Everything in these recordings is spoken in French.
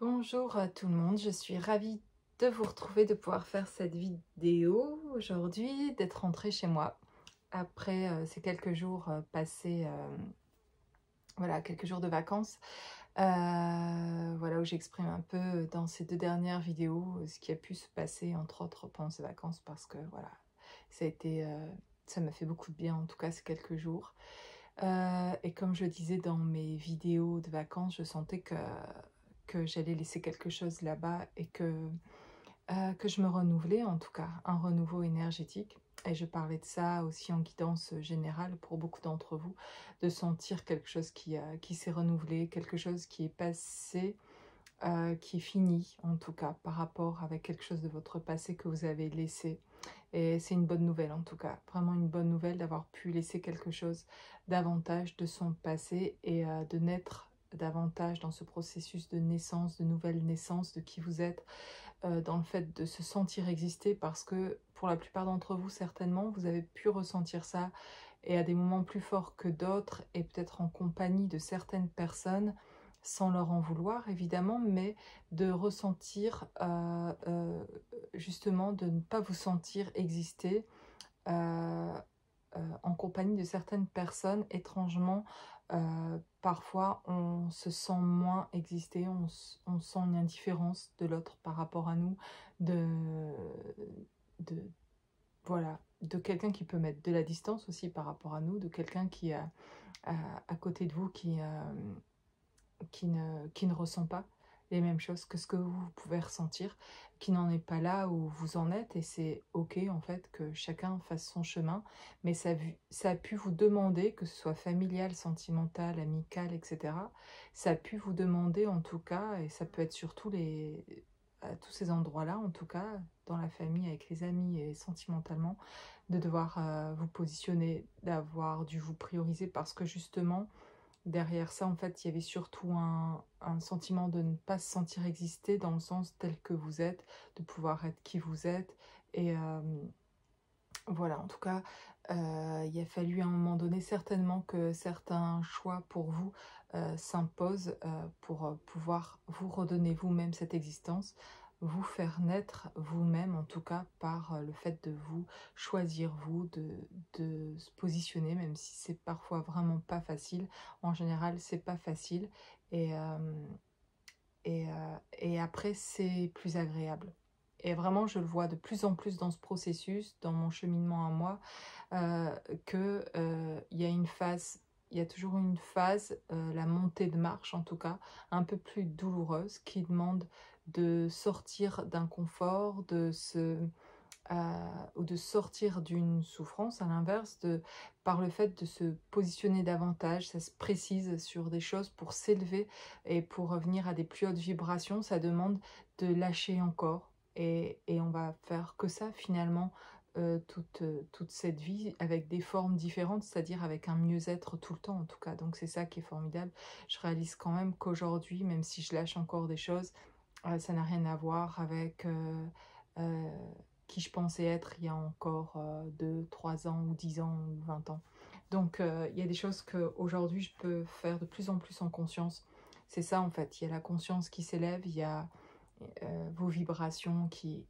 Bonjour à tout le monde, je suis ravie de vous retrouver, de pouvoir faire cette vidéo aujourd'hui, d'être rentrée chez moi après ces quelques jours passés, voilà, quelques jours de vacances, voilà, où j'exprime un peu dans ces deux dernières vidéos ce qui a pu se passer, entre autres, pendant ces vacances, parce que voilà, ça a été, ça m'a fait beaucoup de bien, en tout cas, ces quelques jours. Et comme je le disais dans mes vidéos de vacances, je sentais que j'allais laisser quelque chose là-bas et que je me renouvelais, en tout cas, un renouveau énergétique. Et je parlais de ça aussi en guidance générale pour beaucoup d'entre vous, de sentir quelque chose qui s'est renouvelé, quelque chose qui est passé, qui est fini, en tout cas, par rapport avec quelque chose de votre passé que vous avez laissé. Et c'est une bonne nouvelle, en tout cas, vraiment une bonne nouvelle d'avoir pu laisser quelque chose davantage de son passé et de naître davantage dans ce processus de naissance, de nouvelle naissance, de qui vous êtes, dans le fait de se sentir exister, parce que pour la plupart d'entre vous, certainement, vous avez pu ressentir ça et à des moments plus forts que d'autres, et peut-être en compagnie de certaines personnes, sans leur en vouloir évidemment, mais de ressentir justement de ne pas vous sentir exister euh, en compagnie de certaines personnes. Étrangement, parfois on se sent moins exister, on sent une indifférence de l'autre par rapport à nous, de voilà, de quelqu'un qui peut mettre de la distance aussi par rapport à nous, de quelqu'un qui est à côté de vous, qui ne ressent pas les mêmes choses que ce que vous pouvez ressentir, qui n'en est pas là où vous en êtes, et c'est ok en fait que chacun fasse son chemin, mais ça a pu vous demander, que ce soit familial, sentimental, amical, etc., ça a pu vous demander en tout cas, et ça peut être sur à tous ces endroits-là, en tout cas, dans la famille, avec les amis et sentimentalement, de devoir vous positionner, d'avoir dû vous prioriser, parce que justement, derrière ça, en fait, il y avait surtout un sentiment de ne pas se sentir exister dans le sens tel que vous êtes, de pouvoir être qui vous êtes. Et voilà, en tout cas, il a fallu à un moment donné certainement que certains choix pour vous s'imposent pour pouvoir vous redonner vous-même cette existence, vous faire naître vous-même, en tout cas par le fait de vous choisir, vous, de se positionner, même si c'est parfois vraiment pas facile. En général, c'est pas facile. Et, et après, c'est plus agréable. Et vraiment, je le vois de plus en plus dans ce processus, dans mon cheminement à moi, que il y a une phase, il y a toujours une phase, la montée de marche en tout cas, un peu plus douloureuse, qui demande de sortir d'un confort, ou de sortir d'une souffrance, à l'inverse, par le fait de se positionner davantage. Ça se précise sur des choses pour s'élever et pour revenir à des plus hautes vibrations. Ça demande de lâcher encore, et on va faire que ça finalement, toute cette vie, avec des formes différentes, c'est-à-dire avec un mieux-être tout le temps en tout cas. Donc c'est ça qui est formidable. Je réalise quand même qu'aujourd'hui, même si je lâche encore des choses, ça n'a rien à voir avec euh, qui je pensais être il y a encore 2, 3 ans, ou 10 ans, ou 20 ans. Donc il y a des choses qu'aujourd'hui je peux faire de plus en plus en conscience. C'est ça en fait, il y a la conscience qui s'élève, il y a vos vibrations qui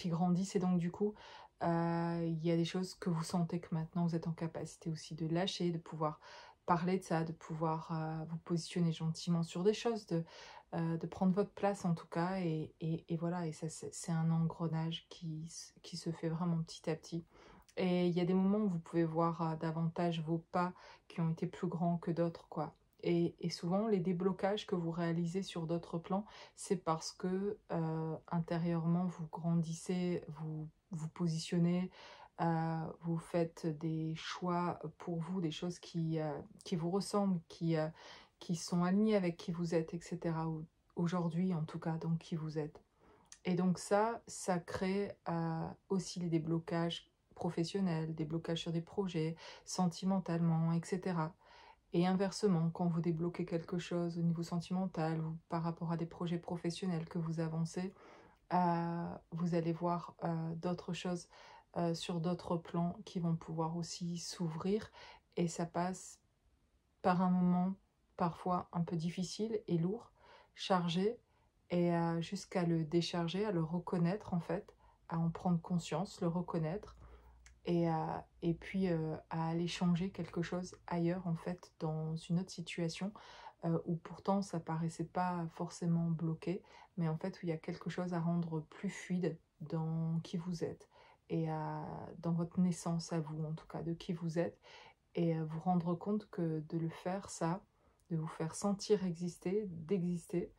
grandissent, et donc du coup, il y a des choses que vous sentez que maintenant vous êtes en capacité aussi de lâcher, de pouvoir parler de ça, de pouvoir vous positionner gentiment sur des choses, de prendre votre place en tout cas, et voilà, et ça c'est un engrenage qui se fait vraiment petit à petit. Et il y a des moments où vous pouvez voir davantage vos pas qui ont été plus grands que d'autres, quoi. Et souvent, les déblocages que vous réalisez sur d'autres plans, c'est parce que intérieurement, vous grandissez, vous positionnez, vous faites des choix pour vous, des choses qui vous ressemblent, qui sont alignées avec qui vous êtes, etc. Aujourd'hui, en tout cas, donc qui vous êtes. Et donc ça crée aussi des déblocages professionnels, des blocages sur des projets, sentimentalement, etc. Et inversement, quand vous débloquez quelque chose au niveau sentimental, ou par rapport à des projets professionnels que vous avancez, vous allez voir d'autres choses sur d'autres plans qui vont pouvoir aussi s'ouvrir. Et ça passe par un moment parfois un peu difficile et lourd, chargé, et jusqu'à le décharger, à le reconnaître en fait, à en prendre conscience, le reconnaître et puis à aller changer quelque chose ailleurs en fait, dans une autre situation où pourtant ça paraissait pas forcément bloqué, mais en fait où il y a quelque chose à rendre plus fluide dans qui vous êtes et dans votre naissance à vous, en tout cas, de qui vous êtes et vous rendre compte que de le faire ça, de vous faire sentir exister, d'exister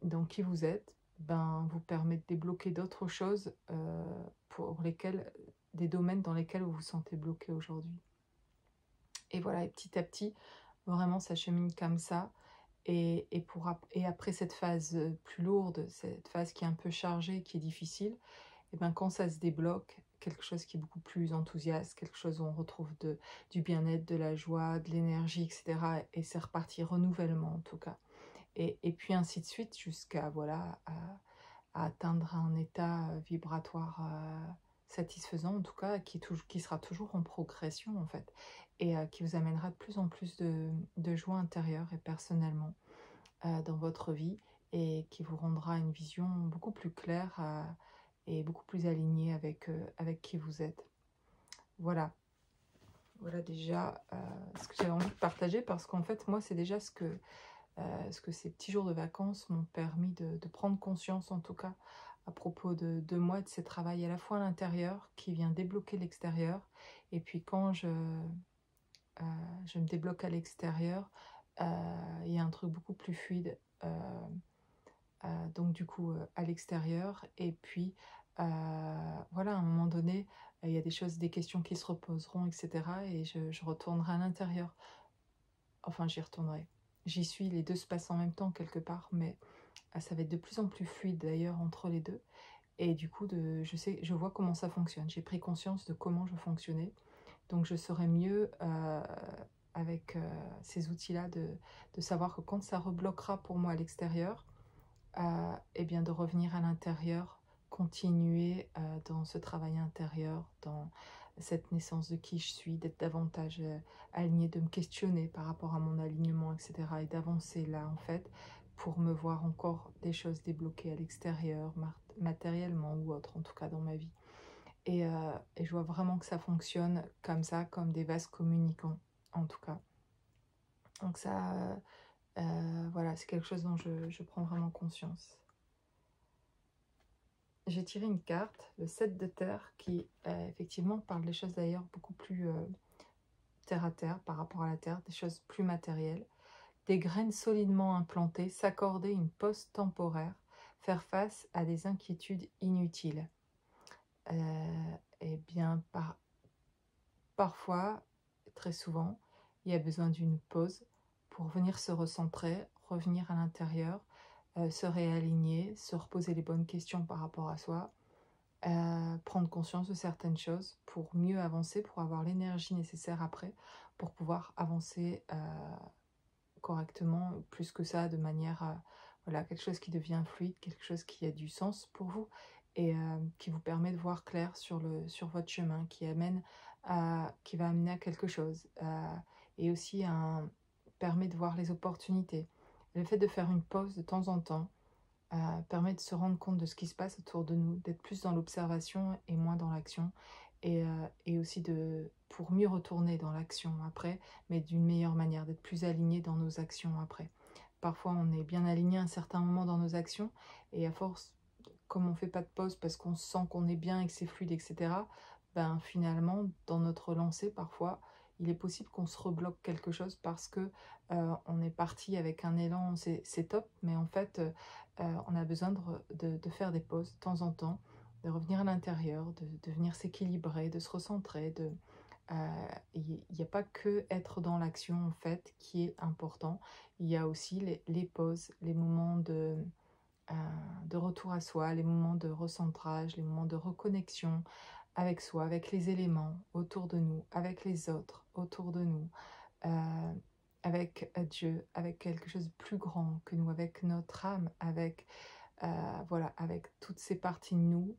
dans qui vous êtes, ben, vous permet de débloquer d'autres choses pour lesquelles, des domaines dans lesquels vous vous sentez bloqué aujourd'hui. Et voilà, et petit à petit, vraiment, ça chemine comme ça. Et après cette phase plus lourde, cette phase qui est un peu chargée, qui est difficile, et ben quand ça se débloque, quelque chose qui est beaucoup plus enthousiaste, quelque chose où on retrouve du bien-être, de la joie, de l'énergie, etc. Et c'est reparti, renouvellement en tout cas. Et puis ainsi de suite jusqu'à voilà, à atteindre un état vibratoire satisfaisant, en tout cas, qui sera toujours en progression en fait, et qui vous amènera de plus en plus de joie intérieure et personnellement dans votre vie, et qui vous rendra une vision beaucoup plus claire et beaucoup plus alignée avec qui vous êtes. Voilà. Voilà déjà ce que j'avais envie de partager, parce qu'en fait, moi, c'est déjà ce que ces petits jours de vacances m'ont permis de prendre conscience, en tout cas, à propos de moi, de ces travails à la fois à l'intérieur, qui vient débloquer l'extérieur, et puis quand je me débloque à l'extérieur, il y a un truc beaucoup plus fluide, donc du coup, à l'extérieur, et puis, voilà, à un moment donné, il y a des choses, des questions qui se reposeront, etc., et je retournerai à l'intérieur. Enfin, j'y retournerai. J'y suis, les deux se passent en même temps quelque part, mais ça va être de plus en plus fluide d'ailleurs entre les deux. Et du coup, je vois comment ça fonctionne. J'ai pris conscience de comment je fonctionnais. Donc je saurais mieux, avec ces outils-là, de savoir que quand ça rebloquera pour moi à l'extérieur, et bien de revenir à l'intérieur, continuer dans ce travail intérieur, dans cette naissance de qui je suis, d'être davantage alignée, de me questionner par rapport à mon alignement, etc. Et d'avancer là, en fait, pour me voir encore des choses débloquées à l'extérieur, matériellement ou autre, en tout cas dans ma vie. Et je vois vraiment que ça fonctionne comme ça, comme des vases communicants, en tout cas. Donc ça, voilà, c'est quelque chose dont je prends vraiment conscience. J'ai tiré une carte, le 7 de terre, qui effectivement parle des choses d'ailleurs beaucoup plus terre à terre, par rapport à la terre, des choses plus matérielles. Des graines solidement implantées, s'accorder une pause temporaire, faire face à des inquiétudes inutiles. Eh bien, parfois, très souvent, il y a besoin d'une pause pour venir se recentrer, revenir à l'intérieur, se réaligner, se reposer les bonnes questions par rapport à soi, prendre conscience de certaines choses pour mieux avancer, pour avoir l'énergie nécessaire après, pour pouvoir avancer correctement, plus que ça, de manière, voilà, quelque chose qui devient fluide, quelque chose qui a du sens pour vous, et qui vous permet de voir clair sur votre chemin, qui va amener à quelque chose, et aussi permet de voir les opportunités. Le fait de faire une pause de temps en temps permet de se rendre compte de ce qui se passe autour de nous, d'être plus dans l'observation et moins dans l'action, et aussi pour mieux retourner dans l'action après, mais d'une meilleure manière, d'être plus aligné dans nos actions après. Parfois, on est bien aligné à un certain moment dans nos actions, et à force, comme on ne fait pas de pause parce qu'on sent qu'on est bien et que c'est fluide, etc., ben finalement, dans notre lancée, parfois, il est possible qu'on se rebloque quelque chose parce que on est parti avec un élan, c'est top, mais en fait, on a besoin de faire des pauses de temps en temps, de revenir à l'intérieur, de venir s'équilibrer, de se recentrer. Il n'y a pas que être dans l'action en fait qui est important, il y a aussi les pauses, les moments de retour à soi, les moments de recentrage, les moments de reconnexion avec soi, avec les éléments autour de nous, avec les autres autour de nous, euh, avec Dieu, avec quelque chose de plus grand que nous, avec notre âme, avec voilà, avec toutes ces parties de nous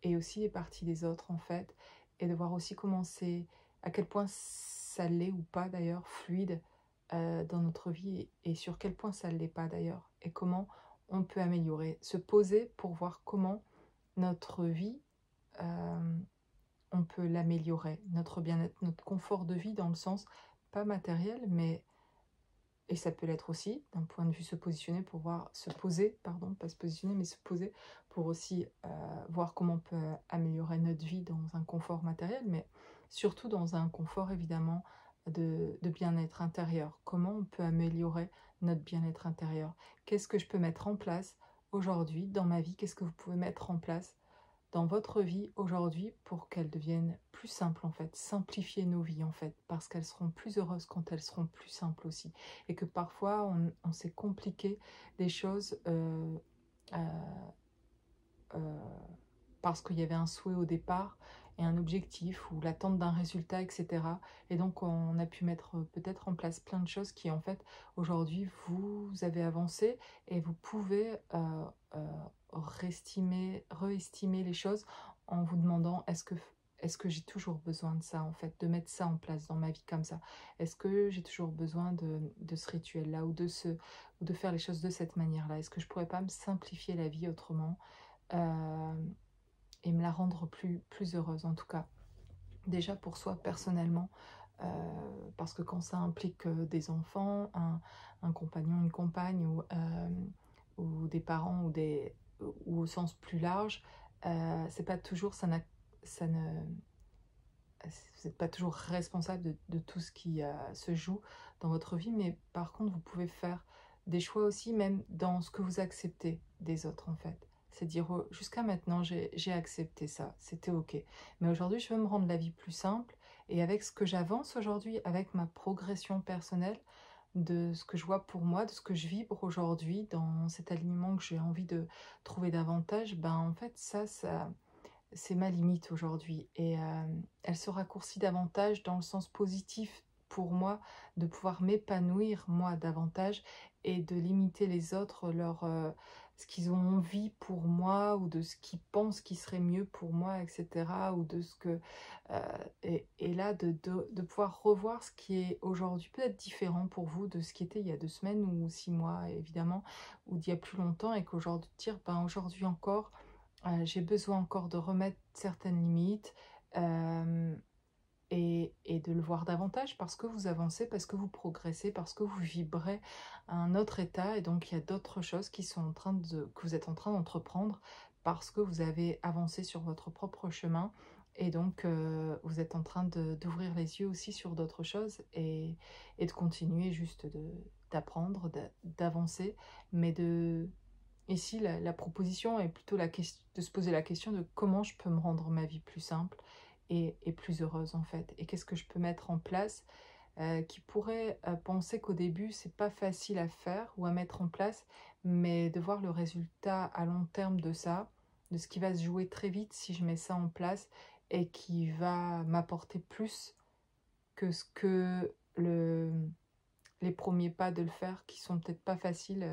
et aussi les parties des autres en fait, et de voir aussi comment c'est, à quel point ça l'est ou pas d'ailleurs, fluide dans notre vie, et sur quel point ça ne l'est pas d'ailleurs, et comment on peut améliorer. Se poser pour voir comment notre vie, on peut l'améliorer. Notre bien-être, notre confort de vie dans le sens, pas matériel, mais, et ça peut l'être aussi, d'un point de vue se positionner pour voir, se poser, pardon, pas se positionner, mais se poser pour aussi voir comment on peut améliorer notre vie dans un confort matériel, mais surtout dans un confort évidemment de bien-être intérieur. Comment on peut améliorer notre bien-être intérieur? Qu'est-ce que je peux mettre en place aujourd'hui dans ma vie? Qu'est-ce que vous pouvez mettre en place dans votre vie aujourd'hui pour qu'elles deviennent plus simples en fait, simplifier nos vies en fait, parce qu'elles seront plus heureuses quand elles seront plus simples aussi. Et que parfois on s'est compliqué des choses euh, euh, parce qu'il y avait un souhait au départ et un objectif ou l'attente d'un résultat, etc. Et donc on a pu mettre peut-être en place plein de choses qui en fait aujourd'hui vous avez avancé et vous pouvez réestimer les choses en vous demandant est-ce que j'ai toujours besoin de ça en fait, de mettre ça en place dans ma vie comme ça? Est-ce que j'ai toujours besoin de ce rituel-là ou de faire les choses de cette manière-là? Est-ce que je pourrais pas me simplifier la vie autrement? euh, et me la rendre plus heureuse en tout cas. Déjà pour soi personnellement, parce que quand ça implique des enfants, un compagnon, une compagne ou des parents ou au sens plus large, c'est pas toujours, ça ne, vous n'êtes pas toujours responsable de tout ce qui se joue dans votre vie, mais par contre vous pouvez faire des choix aussi même dans ce que vous acceptez des autres en fait. C'est dire jusqu'à maintenant j'ai accepté ça, c'était ok. Mais aujourd'hui je veux me rendre la vie plus simple et avec ce que j'avance aujourd'hui, avec ma progression personnelle, de ce que je vois pour moi, de ce que je vibre aujourd'hui dans cet alignement que j'ai envie de trouver davantage, ben en fait ça c'est ma limite aujourd'hui et elle se raccourcit davantage dans le sens positif pour moi de pouvoir m'épanouir moi davantage et de limiter les autres ce qu'ils ont envie pour moi ou de ce qu'ils pensent qui serait mieux pour moi, etc. ou de ce que et là de pouvoir revoir ce qui est aujourd'hui peut-être différent pour vous de ce qui était il y a 2 semaines ou 6 mois évidemment ou d'il y a plus longtemps et qu'aujourd'hui dire ben aujourd'hui encore j'ai besoin encore de remettre certaines limites euh, et de le voir davantage parce que vous avancez, parce que vous progressez, parce que vous vibrez à un autre état et donc il y a d'autres choses qui sont que vous êtes en train d'entreprendre parce que vous avez avancé sur votre propre chemin et donc vous êtes en train d'ouvrir les yeux aussi sur d'autres choses et de continuer juste d'apprendre, d'avancer, mais ici, la proposition est plutôt de se poser la question de comment je peux me rendre ma vie plus simple et plus heureuse en fait. Et qu'est-ce que je peux mettre en place qui pourrait penser qu'au début, c'est pas facile à faire ou à mettre en place, mais de voir le résultat à long terme de ça, de ce qui va se jouer très vite si je mets ça en place et qui va m'apporter plus que ce que les premiers pas de le faire qui sont peut-être pas faciles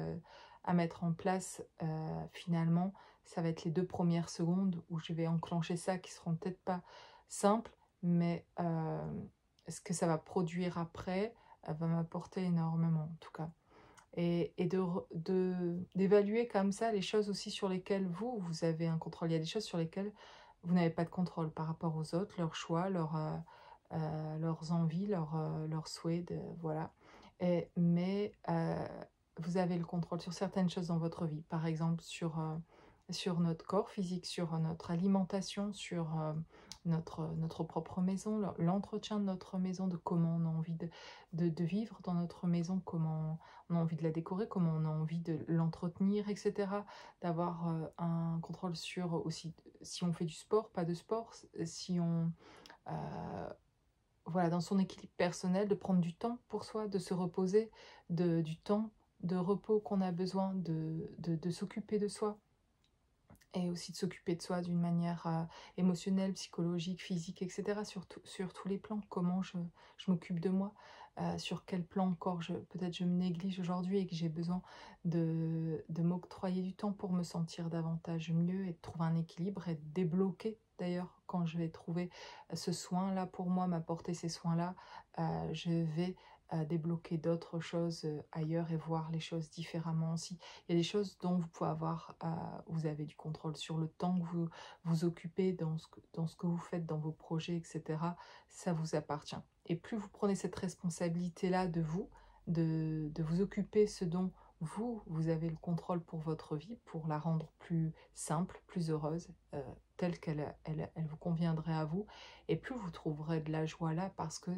à mettre en place finalement. Ça va être les 2 premières secondes où je vais enclencher ça qui seront peut-être pas simples, mais ce que ça va produire après va m'apporter énormément en tout cas. Et d'évaluer comme ça les choses aussi sur lesquelles vous avez un contrôle. Il y a des choses sur lesquelles vous n'avez pas de contrôle par rapport aux autres, leurs choix, leurs envies, leurs souhaits, voilà. Mais vous avez le contrôle sur certaines choses dans votre vie, par exemple sur notre corps physique, sur notre alimentation, sur notre propre maison, l'entretien de notre maison, de comment on a envie de vivre dans notre maison, comment on a envie de la décorer, comment on a envie de l'entretenir, etc. D'avoir un contrôle sur aussi si on fait du sport, pas de sport, si on... voilà, dans son équilibre personnel, de prendre du temps pour soi, de se reposer, du temps de repos qu'on a besoin, de s'occuper de soi et aussi de s'occuper de soi d'une manière émotionnelle, psychologique, physique, etc. Sur tous les plans, comment je m'occupe de moi, sur quel plan encore peut-être je me néglige aujourd'hui et que j'ai besoin de m'octroyer du temps pour me sentir davantage mieux et de trouver un équilibre et de débloquer d'ailleurs quand je vais trouver ce soin-là pour moi, m'apporter ces soins-là, je vais débloquer d'autres choses ailleurs et voir les choses différemment aussi. Il y a des choses dont vous pouvez avoir, vous avez du contrôle sur le temps que vous vous occupez dans ce que vous faites, dans vos projets, etc. Ça vous appartient. Et plus vous prenez cette responsabilité-là de vous, de vous occuper ce dont vous avez le contrôle pour votre vie, pour la rendre plus simple, plus heureuse, telle qu'elle vous conviendrait à vous, et plus vous trouverez de la joie là, parce que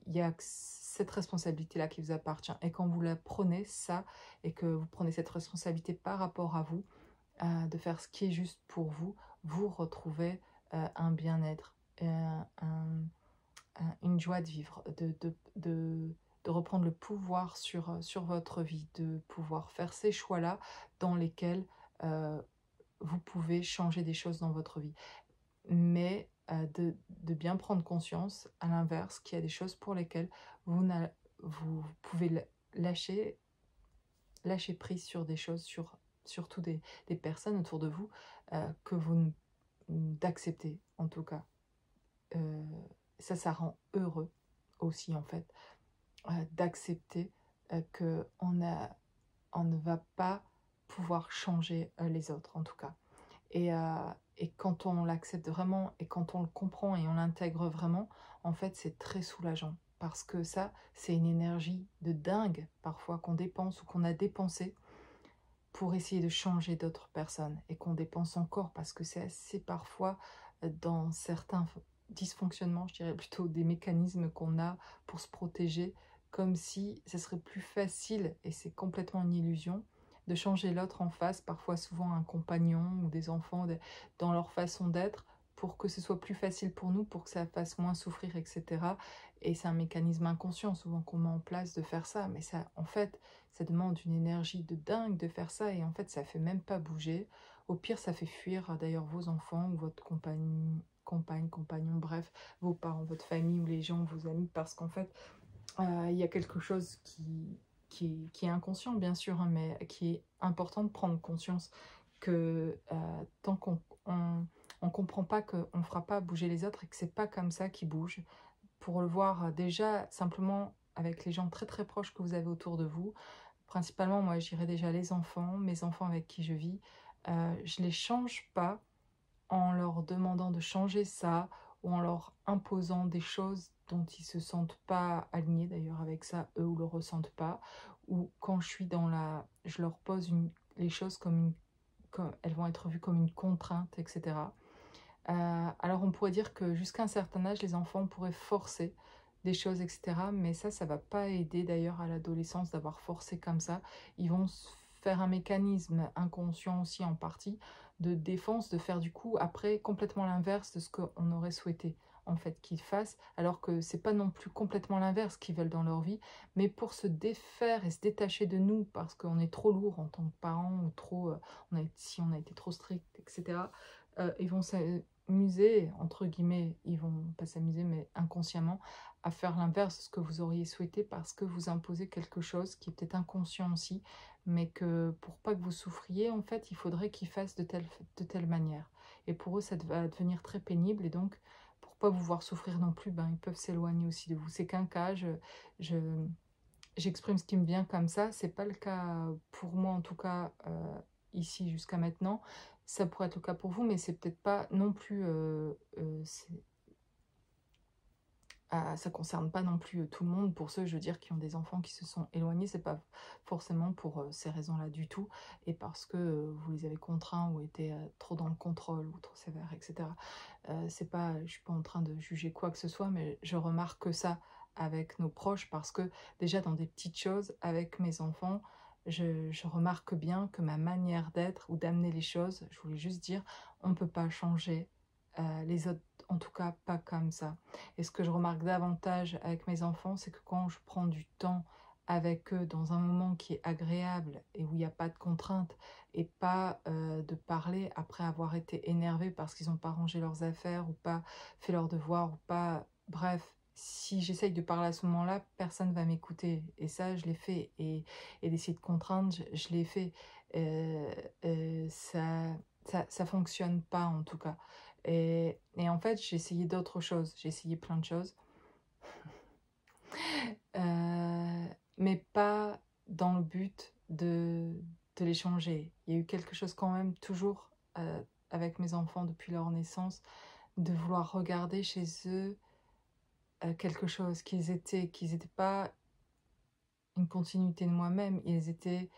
il y a cette responsabilité-là qui vous appartient. Et quand vous la prenez, ça, et que vous prenez cette responsabilité par rapport à vous, de faire ce qui est juste pour vous, vous retrouvez un bien-être, une joie de vivre, de reprendre le pouvoir sur votre vie, de pouvoir faire ces choix-là dans lesquels vous pouvez changer des choses dans votre vie. Mais de bien prendre conscience, à l'inverse, qu'il y a des choses pour lesquelles vous pouvez lâcher prise sur des choses, surtout des personnes autour de vous, que vous d'accepter, en tout cas. Ça rend heureux aussi, en fait, d'accepter qu'on ne va pas pouvoir changer les autres, en tout cas. Et quand on l'accepte vraiment, et quand on le comprend et on l'intègre vraiment, en fait, c'est très soulageant. Parce que ça, c'est une énergie de dingue, parfois, qu'on dépense ou qu'on a dépensé pour essayer de changer d'autres personnes. Et qu'on dépense encore, parce que c'est assez parfois, dans certains dysfonctionnements, je dirais plutôt des mécanismes qu'on a pour se protéger, comme si ce serait plus facile, et c'est complètement une illusion, de changer l'autre en face, parfois souvent un compagnon ou des enfants, dans leur façon d'être, pour que ce soit plus facile pour nous, pour que ça fasse moins souffrir, etc. Et c'est un mécanisme inconscient souvent qu'on met en place de faire ça, mais ça, en fait, ça demande une énergie de dingue de faire ça, et en fait, ça fait même pas bouger. Au pire, ça fait fuir d'ailleurs vos enfants ou votre compagne, compagnon, bref, vos parents, votre famille ou les gens, vos amis, parce qu'en fait, il y a quelque chose qui est inconscient, bien sûr, hein, mais qui est important de prendre conscience que tant qu'on on comprend pas qu'on ne fera pas bouger les autres et que c'est pas comme ça qu'ils bougent, pour le voir déjà simplement avec les gens très très proches que vous avez autour de vous, principalement moi je dirais déjà les enfants, mes enfants avec qui je vis, je les change pas en leur demandant de changer ça, ou en leur imposant des choses dont ils se sentent pas alignés d'ailleurs avec ça, eux, ou le ressentent pas, ou quand je suis dans la... je leur pose les choses comme elles vont être vues comme une contrainte, etc. Alors on pourrait dire que jusqu'à un certain âge, les enfants pourraient forcer des choses, etc. Mais ça va pas aider d'ailleurs à l'adolescence d'avoir forcé comme ça. Ils vont se faire un mécanisme inconscient aussi en partie de défense, de faire du coup après complètement l'inverse de ce qu'on aurait souhaité en fait qu'ils fassent, alors que c'est pas non plus complètement l'inverse qu'ils veulent dans leur vie, mais pour se défaire et se détacher de nous parce qu'on est trop lourd en tant que parents, ou trop, si on a été trop strict, etc. Ils vont s'amuser, entre guillemets, ils vont pas s'amuser, mais inconsciemment, à faire l'inverse de ce que vous auriez souhaité, parce que vous imposez quelque chose qui est peut-être inconscient aussi, mais que pour pas que vous souffriez, en fait, il faudrait qu'ils fassent de telle manière. Et pour eux, ça va devenir très pénible, et donc, pour pas vous voir souffrir non plus, ben, ils peuvent s'éloigner aussi de vous. C'est qu'un cas, je- j'exprime ce qui me vient comme ça, c'est pas le cas pour moi, en tout cas, ici jusqu'à maintenant. Ça pourrait être le cas pour vous, mais c'est peut-être pas non plus... ça concerne pas non plus tout le monde. Pour ceux, je veux dire, qui ont des enfants qui se sont éloignés, c'est pas forcément pour ces raisons-là du tout, et parce que vous les avez contraints ou été trop dans le contrôle ou trop sévère, etc. C'est pas, je suis pas en train de juger quoi que ce soit, mais je remarque ça avec nos proches, parce que déjà dans des petites choses avec mes enfants, je remarque bien que ma manière d'être ou d'amener les choses, je voulais juste dire, on ne peut pas changer les autres, en tout cas pas comme ça. Et ce que je remarque davantage avec mes enfants, c'est que quand je prends du temps avec eux dans un moment qui est agréable et où il n'y a pas de contraintes, et pas de parler après avoir été énervé parce qu'ils n'ont pas rangé leurs affaires ou pas fait leurs devoirs ou pas... Bref, si j'essaye de parler à ce moment-là, personne ne va m'écouter. Et ça, je l'ai fait. Et d'essayer de contraindre, je l'ai fait. Ça fonctionne pas, en tout cas. Et en fait, j'ai essayé d'autres choses. J'ai essayé plein de choses. mais pas dans le but de les changer. Il y a eu quelque chose quand même toujours avec mes enfants depuis leur naissance, de vouloir regarder chez eux quelque chose, qu'ils étaient pas une continuité de moi-même, ils étaient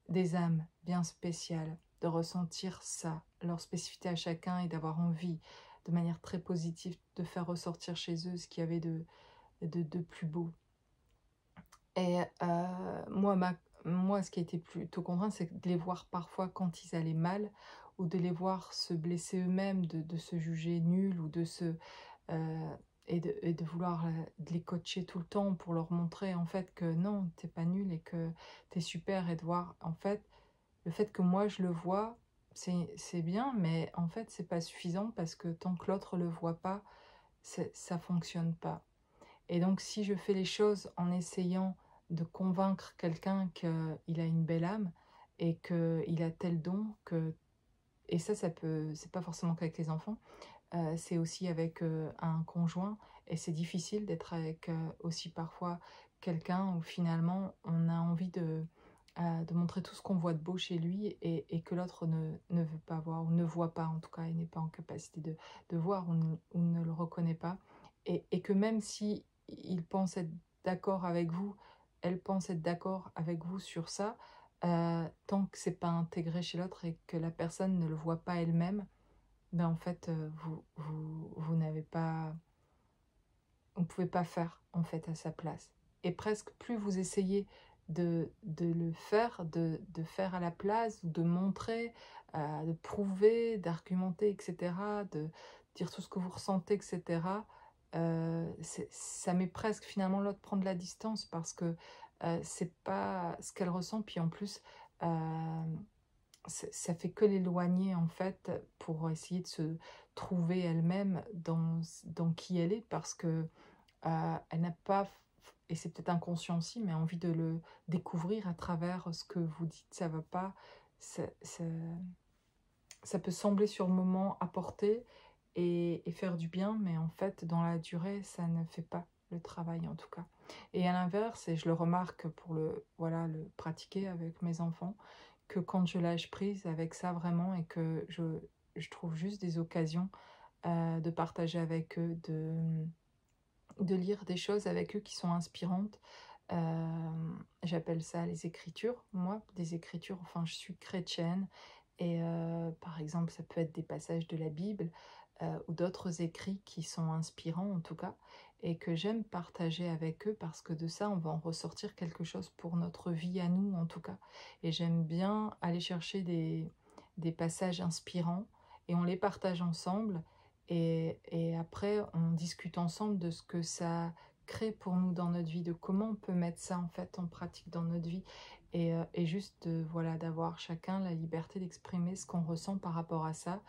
des âmes bien spéciales, de ressentir ça, leur spécificité à chacun et d'avoir envie, de manière très positive, de faire ressortir chez eux ce qu'il y avait de plus beau. Et moi, ce qui a été plutôt contraint, c'est de les voir parfois quand ils allaient mal, ou de les voir se blesser eux-mêmes, de se juger nuls, ou de se... et de vouloir de les coacher tout le temps pour leur montrer en fait que non, t'es pas nul et que t'es super, et de voir en fait le fait que moi je le vois, c'est bien, mais en fait c'est pas suffisant parce que tant que l'autre le voit pas, ça fonctionne pas. Et donc si je fais les choses en essayant de convaincre quelqu'un qu'il a une belle âme et qu'il a tel don que... Et ça peut... C'est pas forcément qu'avec les enfants, c'est aussi avec un conjoint. Et c'est difficile d'être avec aussi parfois quelqu'un où finalement on a envie de montrer tout ce qu'on voit de beau chez lui et que l'autre ne veut pas voir, ou ne voit pas en tout cas, et n'est pas en capacité de voir, ou ne le reconnaît pas. Et que même si il pense être d'accord avec vous, elle pense être d'accord avec vous sur ça, tant que c'est pas intégré chez l'autre et que la personne ne le voit pas elle-même, ben en fait, vous n'avez pas... Vous ne pouvez pas faire, en fait, à sa place. Et presque plus vous essayez de le faire, de faire à la place, ou de montrer, de prouver, d'argumenter, etc., de dire tout ce que vous ressentez, etc., ça met presque finalement l'autre prendre la distance parce que c'est pas ce qu'elle ressent. Puis en plus, ça fait que l'éloigner en fait pour essayer de se trouver elle-même dans qui elle est, parce que elle n'a pas, et c'est peut-être inconscient aussi, mais envie de le découvrir à travers ce que vous dites, ça va pas, ça, ça, ça peut sembler sur le moment apporter et faire du bien, mais en fait dans la durée ça ne fait pas le travail en tout cas. Et à l'inverse, et je le remarque pour voilà, le pratiquer avec mes enfants, que quand je lâche prise avec ça vraiment, et que je trouve juste des occasions de partager avec eux, de lire des choses avec eux qui sont inspirantes. J'appelle ça les écritures, moi, des écritures, enfin je suis chrétienne, et par exemple ça peut être des passages de la Bible, ou d'autres écrits qui sont inspirants en tout cas, et que j'aime partager avec eux parce que de ça on va en ressortir quelque chose pour notre vie à nous en tout cas. Et j'aime bien aller chercher des passages inspirants et on les partage ensemble, et après on discute ensemble de ce que ça crée pour nous dans notre vie, de comment on peut mettre ça en fait en pratique dans notre vie, et juste voilà, d'avoir chacun la liberté d'exprimer ce qu'on ressent par rapport à ça.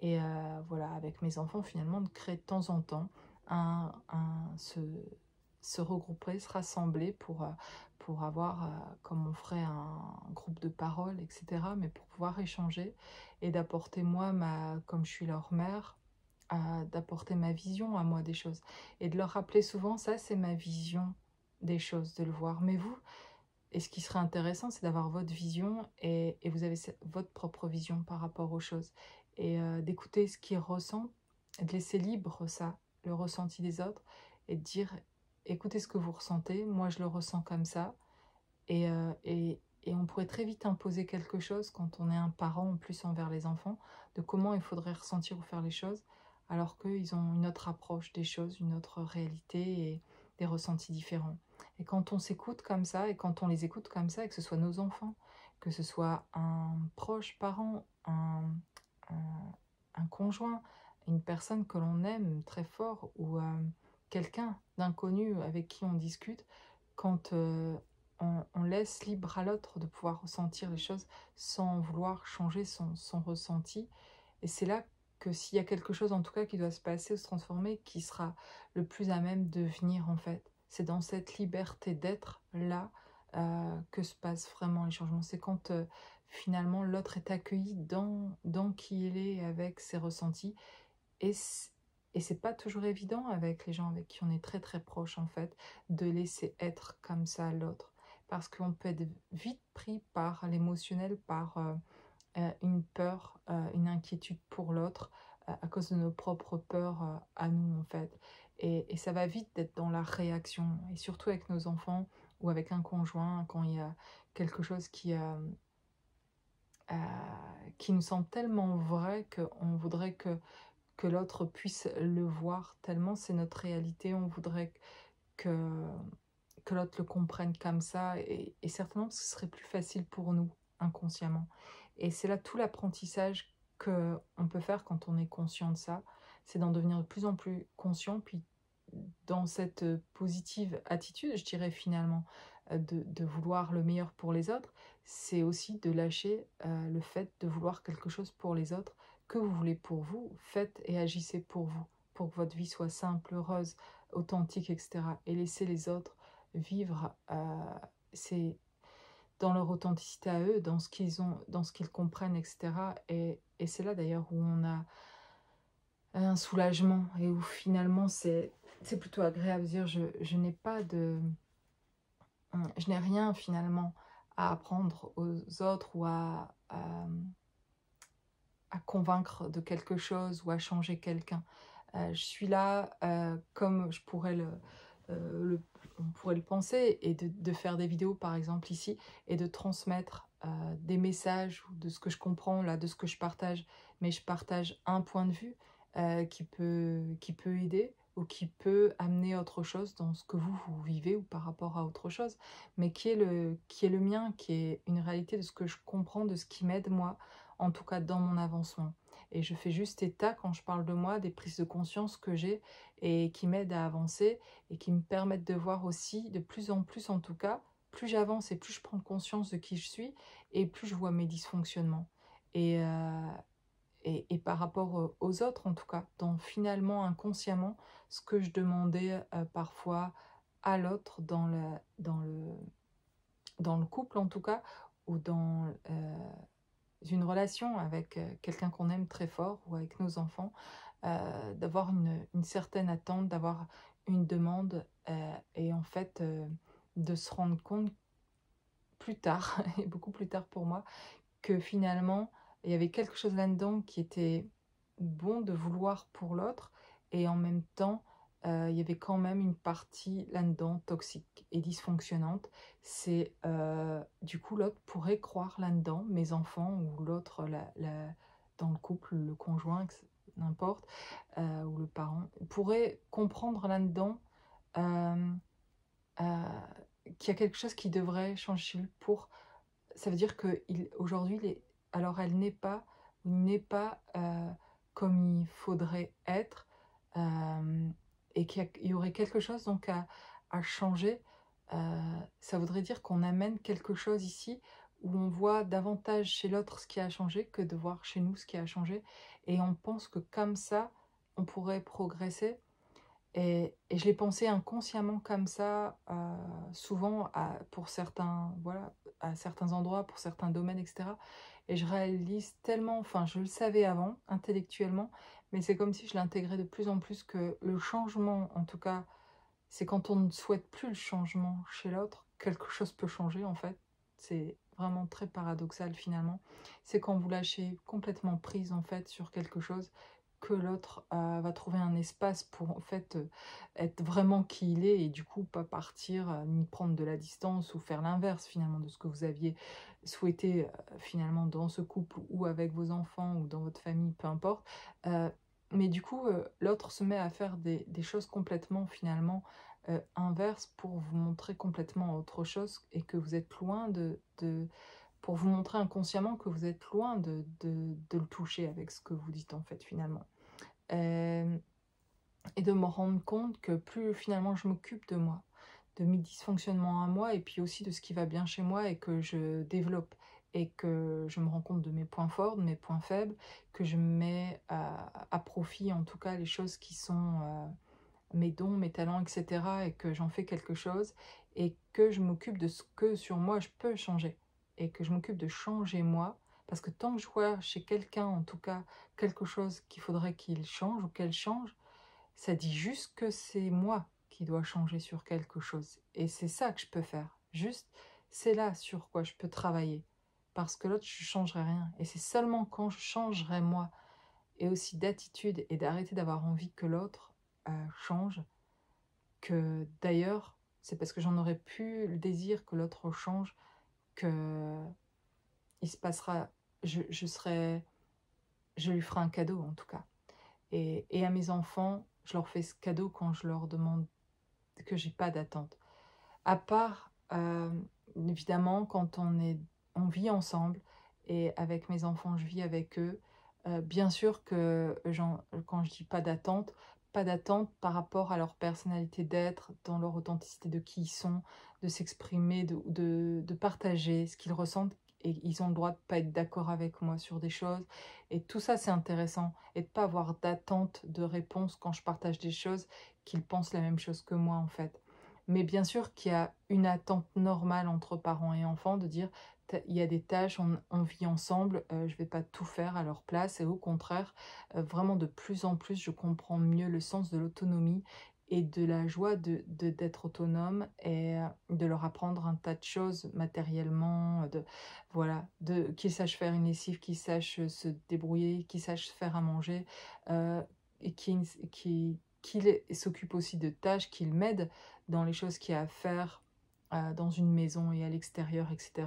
Et voilà, avec mes enfants finalement, de créer de temps en temps se regrouper, se rassembler pour avoir, comme on ferait un groupe de parole, etc., mais pour pouvoir échanger et d'apporter moi, comme je suis leur mère, d'apporter ma vision à moi des choses, et de leur rappeler souvent, ça c'est ma vision des choses, de le voir. Mais vous, et ce qui serait intéressant, c'est d'avoir votre vision, et vous avez votre propre vision par rapport aux choses, et d'écouter ce qu'ils ressentent, et de laisser libre ça, le ressenti des autres, et de dire, écoutez ce que vous ressentez, moi je le ressens comme ça, et on pourrait très vite imposer quelque chose quand on est un parent en plus envers les enfants, de comment il faudrait ressentir ou faire les choses, alors qu'ils ont une autre approche des choses, une autre réalité et des ressentis différents. Et quand on s'écoute comme ça, et quand on les écoute comme ça, et que ce soit nos enfants, que ce soit un proche parent, un conjoint, une personne que l'on aime très fort, ou quelqu'un d'inconnu avec qui on discute, quand on laisse libre à l'autre de pouvoir ressentir les choses sans vouloir changer son ressenti. Et c'est là que s'il y a quelque chose en tout cas qui doit se passer ou se transformer, qui sera le plus à même de venir en fait. C'est dans cette liberté d'être là que se passent vraiment les changements. C'est quand finalement l'autre est accueilli dans qui il est avec ses ressentis. Et Et c'est pas toujours évident avec les gens avec qui on est très très proche en fait, de laisser être comme ça l'autre. Parce qu'on peut être vite pris par l'émotionnel, par une peur, une inquiétude pour l'autre, à cause de nos propres peurs à nous en fait. Et ça va vite d'être dans la réaction, et surtout avec nos enfants ou avec un conjoint, quand il y a quelque chose euh, qui nous semble tellement vrai qu'on voudrait que l'autre puisse le voir, tellement c'est notre réalité, on voudrait que, que l'autre le comprenne comme ça, et certainement ce serait plus facile pour nous, inconsciemment. Et c'est là tout l'apprentissage qu'on peut faire quand on est conscient de ça, c'est d'en devenir de plus en plus conscient, puis dans cette positive attitude, je dirais finalement, de vouloir le meilleur pour les autres, c'est aussi de lâcher le fait de vouloir quelque chose pour les autres que vous voulez pour vous. Faites et agissez pour que votre vie soit simple, heureuse, authentique, etc. Et laissez les autres vivre c'est dans leur authenticité à eux, dans ce qu'ils ont, dans ce qu'ils comprennent, etc. Et c'est là d'ailleurs où on a un soulagement, et où finalement c'est plutôt agréable de dire je n'ai pas de... Je n'ai rien finalement à apprendre aux autres, ou à convaincre de quelque chose, ou à changer quelqu'un. Je suis là comme je pourrais on pourrait le penser, et de faire des vidéos par exemple ici, et de transmettre des messages de ce que je comprends, là, de ce que je partage, mais je partage un point de vue qui peut aider, ou qui peut amener autre chose dans ce que vous vivez, ou par rapport à autre chose, mais qui est le mien, qui est une réalité de ce que je comprends, de ce qui m'aide moi, en tout cas dans mon avancement. Et je fais juste état, quand je parle de moi, des prises de conscience que j'ai et qui m'aident à avancer, et qui me permettent de voir aussi, de plus en plus en tout cas, plus j'avance et plus je prends conscience de qui je suis, et plus je vois mes dysfonctionnements. Et, et par rapport aux autres en tout cas, dans finalement inconsciemment ce que je demandais parfois à l'autre dans le couple en tout cas, ou dans une relation avec quelqu'un qu'on aime très fort, ou avec nos enfants, d'avoir une certaine attente, d'avoir une demande, et en fait de se rendre compte plus tard, et beaucoup plus tard pour moi, que finalement il y avait quelque chose là-dedans qui était bon de vouloir pour l'autre, et en même temps il y avait quand même une partie là-dedans toxique et dysfonctionnante. C'est du coup l'autre pourrait croire là-dedans, mes enfants, ou l'autre dans le couple, le conjoint, n'importe, ou le parent, pourrait comprendre là-dedans euh, euh, qu'il y a quelque chose qui devrait changer chez lui pour... Ça veut dire qu'aujourd'hui, alors elle n'est pas, il n'est pas comme il faudrait être, et qu'il y aurait quelque chose donc à changer. Ça voudrait dire qu'on amène quelque chose ici, où on voit davantage chez l'autre ce qui a changé que de voir chez nous ce qui a changé. Et on pense que comme ça, on pourrait progresser. Et je l'ai pensé inconsciemment comme ça, souvent pour certains, voilà, à certains endroits, pour certains domaines, etc. Et je réalise tellement, enfin je le savais avant, intellectuellement, mais c'est comme si je l'intégrais de plus en plus, que le changement, en tout cas, c'est quand on ne souhaite plus le changement chez l'autre, quelque chose peut changer en fait. C'est vraiment très paradoxal finalement. C'est quand vous lâchez complètement prise en fait sur quelque chose, que l'autre va trouver un espace pour en fait être vraiment qui il est, et du coup pas partir ni prendre de la distance, ou faire l'inverse finalement de ce que vous aviez souhaité finalement dans ce couple, ou avec vos enfants, ou dans votre famille, peu importe. Mais du coup l'autre se met à faire des choses complètement finalement inverses, pour vous montrer complètement autre chose, et que vous êtes loin pour vous montrer inconsciemment que vous êtes loin de le toucher avec ce que vous dites en fait finalement. Euh, et de me rendre compte que plus finalement je m'occupe de moi, de mes dysfonctionnements à moi, et puis aussi de ce qui va bien chez moi, et que je développe, et que je me rends compte de mes points forts, de mes points faibles, que je mets à profit en tout cas les choses qui sont mes dons, mes talents, etc., et que j'en fais quelque chose, et que je m'occupe de ce que sur moi je peux changer, et que je m'occupe de changer moi, parce que tant que je vois chez quelqu'un en tout cas quelque chose qu'il faudrait qu'il change ou qu'elle change, Ça dit juste que c'est moi qui dois changer sur quelque chose. Et c'est ça que je peux faire. Juste, c'est là sur quoi je peux travailler. Parce que l'autre, je ne changerai rien. Et c'est seulement quand je changerai moi, et aussi d'attitude, et d'arrêter d'avoir envie que l'autre change, que d'ailleurs, c'est parce que j'en aurais plus le désir que l'autre change, que il se passera, je lui ferai un cadeau en tout cas. Et à mes enfants, je leur fais ce cadeau quand je leur demande que j'ai pas d'attente. À part, évidemment, quand on vit ensemble, et avec mes enfants, je vis avec eux, bien sûr que quand je dis pas d'attente par rapport à leur personnalité d'être, dans leur authenticité de qui ils sont, de s'exprimer, de partager ce qu'ils ressentent, et ils ont le droit de pas être d'accord avec moi sur des choses. Et tout ça, c'est intéressant. Et de pas avoir d'attente, de réponse quand je partage des choses, qu'ils pensent la même chose que moi, en fait. Mais bien sûr qu'il y a une attente normale entre parents et enfants de dire il y a des tâches, on vit ensemble, je ne vais pas tout faire à leur place. Et au contraire, vraiment de plus en plus, je comprends mieux le sens de l'autonomie et de la joie d'être autonome, et de leur apprendre un tas de choses matériellement, voilà, qu'ils sachent faire une lessive, qu'ils sachent se débrouiller, qu'ils sachent faire à manger, et qu'ils s'occupent aussi de tâches, qu'ils m'aident dans les choses qu'il y a à faire dans une maison et à l'extérieur, etc.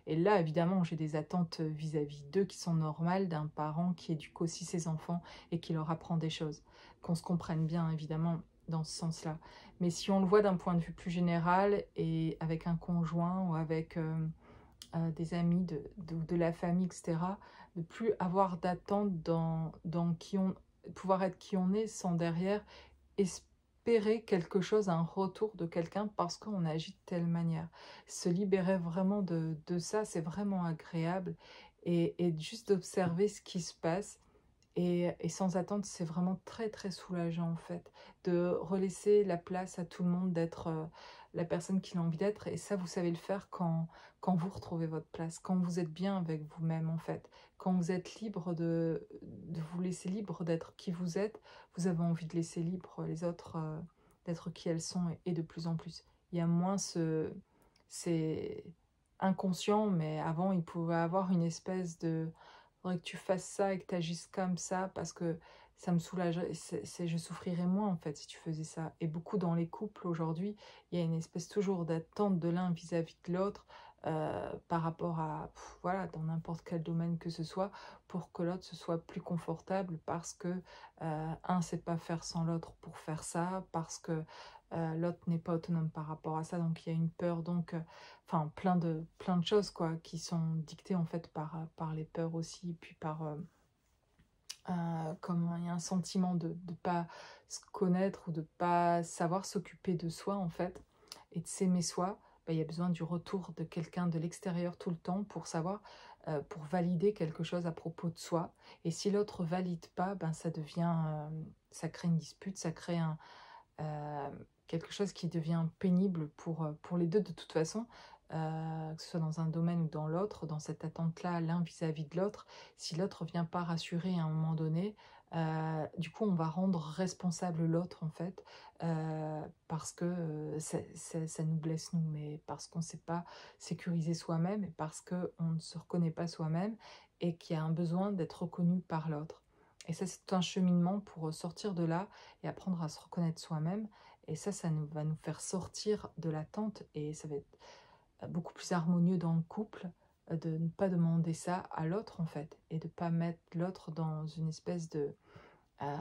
Et là, évidemment, j'ai des attentes vis-à-vis d'eux qui sont normales, d'un parent qui éduque aussi ses enfants et qui leur apprend des choses. Qu'on se comprenne bien, évidemment, dans ce sens-là. Mais si on le voit d'un point de vue plus général, et avec un conjoint ou avec des amis de la famille, etc., de plus avoir d'attentes dans qui on... pouvoir être qui on est sans derrière espérer quelque chose, un retour de quelqu'un parce qu'on agit de telle manière. Se libérer vraiment de ça, c'est vraiment agréable. Et juste d'observer ce qui se passe. Et sans attendre, c'est vraiment très très soulageant en fait, de relaisser la place à tout le monde, d'être la personne qu'il a envie d'être. Et ça, vous savez le faire quand vous retrouvez votre place, quand vous êtes bien avec vous-même en fait, quand vous êtes libre de vous laisser libre d'être qui vous êtes, vous avez envie de laisser libre les autres d'être qui elles sont, et de plus en plus. Il y a moins c'est inconscient, mais avant il pouvait avoir une espèce de faudrait que tu fasses ça et que tu agisses comme ça parce que ça me soulagerait, je souffrirais moins en fait si tu faisais ça. Et beaucoup dans les couples aujourd'hui, il y a une espèce toujours d'attente de l'un vis-à-vis de l'autre, par rapport à, voilà, dans n'importe quel domaine que ce soit, pour que l'autre se soit plus confortable parce que un sait pas faire sans l'autre pour faire ça, parce que l'autre n'est pas autonome par rapport à ça, donc il y a une peur, donc enfin plein de choses quoi qui sont dictées en fait par les peurs aussi, et puis par comme il y a un sentiment de ne pas se connaître ou de pas savoir s'occuper de soi en fait, et de s'aimer soi. Bah, il y a besoin du retour de quelqu'un de l'extérieur tout le temps pour savoir, pour valider quelque chose à propos de soi. Et si l'autre valide pas, ben ça devient, ça crée une dispute, ça crée euh, quelque chose qui devient pénible pour les deux de toute façon, que ce soit dans un domaine ou dans l'autre, dans cette attente-là, l'un vis-à-vis de l'autre. Si l'autre ne vient pas rassurer à un moment donné, du coup on va rendre responsable l'autre en fait, parce que ça nous blesse nous, mais parce qu'on ne sait pas sécuriser soi-même, et parce qu'on ne se reconnaît pas soi-même, et qu'il y a un besoin d'être reconnu par l'autre. Et ça, c'est un cheminement pour sortir de là et apprendre à se reconnaître soi-même. Et ça va nous faire sortir de l'attente, et ça va être beaucoup plus harmonieux dans le couple, de ne pas demander ça à l'autre en fait, et de ne pas mettre l'autre dans une espèce euh,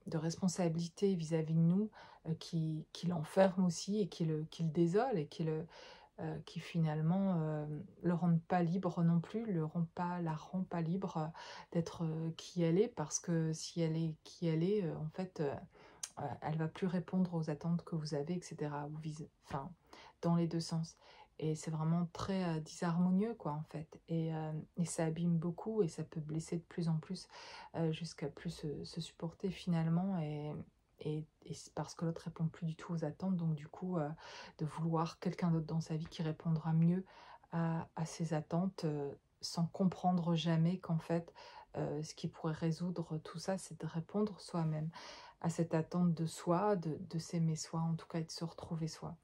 de responsabilité vis-à-vis de nous, qui l'enferme aussi, et qui le désole, et qui finalement le rendent pas libre non plus, la rend pas libre d'être qui elle est, parce que si elle est qui elle est, en fait, elle va plus répondre aux attentes que vous avez, etc. Enfin, dans les deux sens. Et c'est vraiment très disharmonieux, quoi, en fait. Et ça abîme beaucoup, et ça peut blesser de plus en plus, jusqu'à plus se supporter finalement. Et c'est parce que l'autre répond plus du tout aux attentes. Donc, du coup, de vouloir quelqu'un d'autre dans sa vie qui répondra mieux à ses attentes, sans comprendre jamais qu'en fait, ce qui pourrait résoudre tout ça, c'est de répondre soi-même. à cette attente de soi, de s'aimer soi, en tout cas, et de se retrouver soi.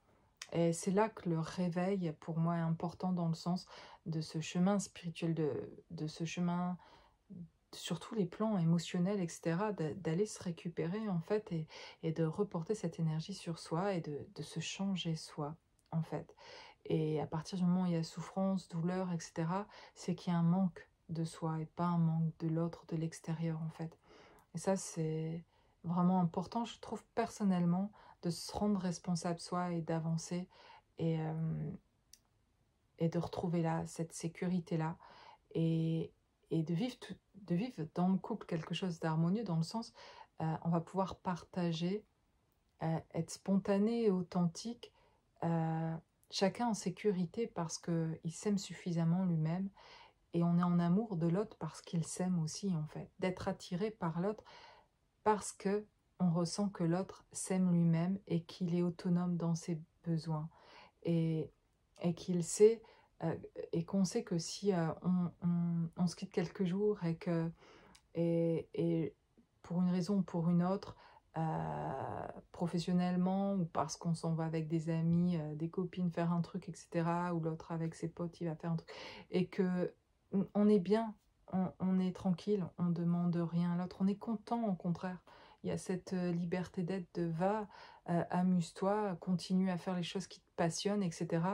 Et c'est là que le réveil, pour moi, est important dans le sens de ce chemin spirituel, de ce chemin sur tous les plans émotionnels, etc., d'aller se récupérer, en fait, et de reporter cette énergie sur soi et de se changer soi, en fait. Et à partir du moment où il y a souffrance, douleur, etc., c'est qu'il y a un manque de soi et pas un manque de l'autre, de l'extérieur, en fait. Et ça, c'est vraiment important, je trouve, personnellement, de se rendre responsable soi et d'avancer et, euh, et de retrouver là, cette sécurité-là et, et de vivre dans le couple quelque chose d'harmonieux dans le sens, on va pouvoir partager, être spontané et authentique, euh, chacun en sécurité parce qu'il s'aime suffisamment lui-même et on est en amour de l'autre parce qu'il s'aime aussi en fait, d'être attiré par l'autre parce que on ressent que l'autre s'aime lui-même et qu'il est autonome dans ses besoins et, et qu'il sait et qu'on sait que si on se quitte quelques jours et pour une raison ou pour une autre, professionnellement ou parce qu'on s'en va avec des amis, des copines faire un truc, etc., ou l'autre avec ses potes, il va faire un truc, et que on est bien, on est tranquille, on demande rien à l'autre, on est content au contraire. Il y a cette liberté d'être de va, amuse-toi, continue à faire les choses qui te passionnent, etc.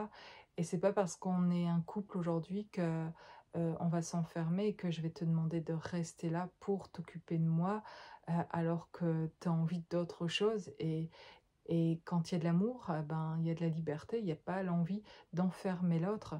Et c'est pas parce qu'on est un couple aujourd'hui que on va s'enfermer et que je vais te demander de rester là pour t'occuper de moi alors que tu as envie d'autre chose. Et quand il y a de l'amour, ben, il y a de la liberté, il n'y a pas l'envie d'enfermer l'autre.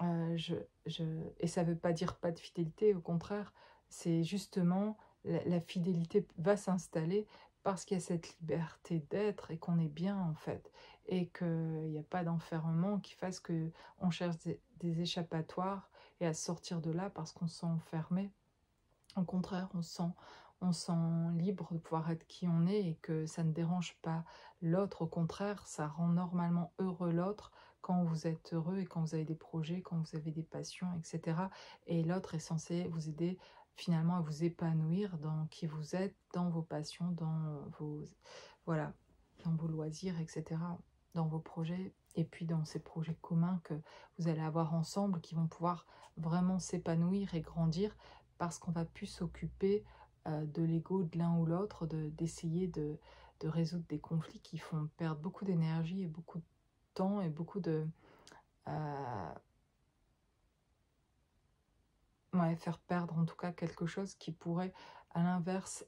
Euh, je, je... Et ça ne veut pas dire pas de fidélité, au contraire, c'est justement la fidélité va s'installer parce qu'il y a cette liberté d'être et qu'on est bien en fait. Et qu'il n'y a pas d'enfermement qui fasse que on cherche des échappatoires et à sortir de là parce qu'on se sent enfermé. Au contraire, on se sent libre de pouvoir être qui on est et que ça ne dérange pas l'autre. Au contraire, ça rend normalement heureux l'autre quand vous êtes heureux et quand vous avez des projets, quand vous avez des passions, etc. Et l'autre est censé vous aider finalement à vous épanouir dans qui vous êtes, dans vos passions, dans vos, voilà, dans vos loisirs, etc., dans vos projets et puis dans ces projets communs que vous allez avoir ensemble qui vont pouvoir vraiment s'épanouir et grandir parce qu'on va plus s'occuper de l'ego de l'un ou l'autre, d'essayer de résoudre des conflits qui font perdre beaucoup d'énergie et beaucoup de temps et beaucoup de... euh, ouais, faire perdre en tout cas quelque chose qui pourrait, à l'inverse,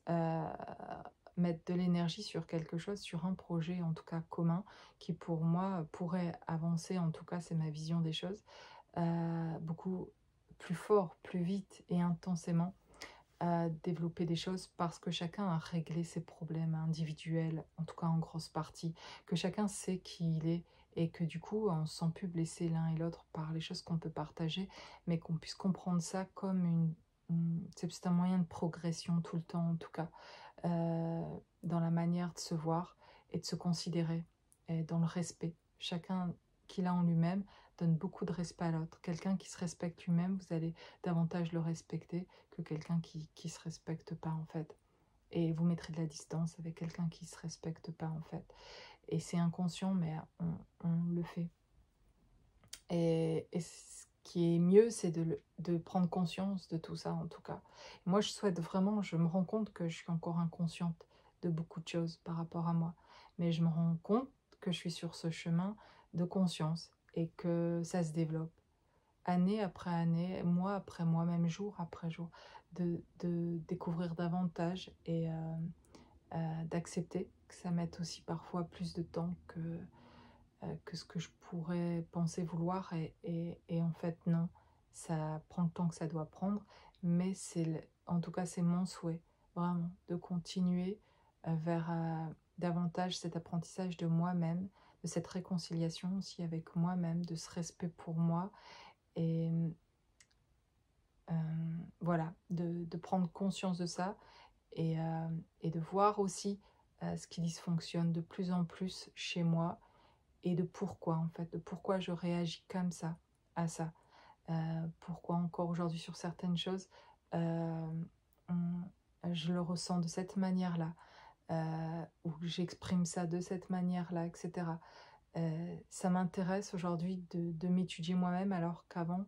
mettre de l'énergie sur quelque chose, sur un projet en tout cas commun, qui pour moi pourrait avancer, en tout cas c'est ma vision des choses, beaucoup plus fort, plus vite et intensément à développer des choses parce que chacun a réglé ses problèmes individuels, en tout cas en grosse partie, que chacun sait qui il est et que du coup on ne se sent plus blessé l'un et l'autre par les choses qu'on peut partager, mais qu'on puisse comprendre ça comme c'est un moyen de progression tout le temps en tout cas, dans la manière de se voir et de se considérer, et dans le respect. Chacun qu'il a en lui-même donne beaucoup de respect à l'autre. Quelqu'un qui se respecte lui-même, vous allez davantage le respecter que quelqu'un qui se respecte pas en fait. Et vous mettrez de la distance avec quelqu'un qui se respecte pas en fait. Et c'est inconscient, mais on le fait. Et ce qui est mieux, c'est de prendre conscience de tout ça en tout cas. Moi, je souhaite vraiment, je me rends compte que je suis encore inconsciente de beaucoup de choses par rapport à moi. Mais je me rends compte que je suis sur ce chemin de conscience et que ça se développe année après année, mois après mois, même jour après jour, de découvrir davantage et d'accepter que ça mette aussi parfois plus de temps que ce que je pourrais penser vouloir. Et en fait, non, ça prend le temps que ça doit prendre, mais en tout cas, c'est mon souhait, vraiment, de continuer vers davantage cet apprentissage de moi-même, de cette réconciliation aussi avec moi-même, de ce respect pour moi et euh, voilà, de prendre conscience de ça et de voir aussi ce qui dysfonctionne de plus en plus chez moi et de pourquoi en fait, de pourquoi je réagis comme ça à ça. Pourquoi encore aujourd'hui sur certaines choses, euh, je le ressens de cette manière-là. ou que j'exprime ça de cette manière-là, etc. Ça m'intéresse aujourd'hui de m'étudier moi-même, alors qu'avant,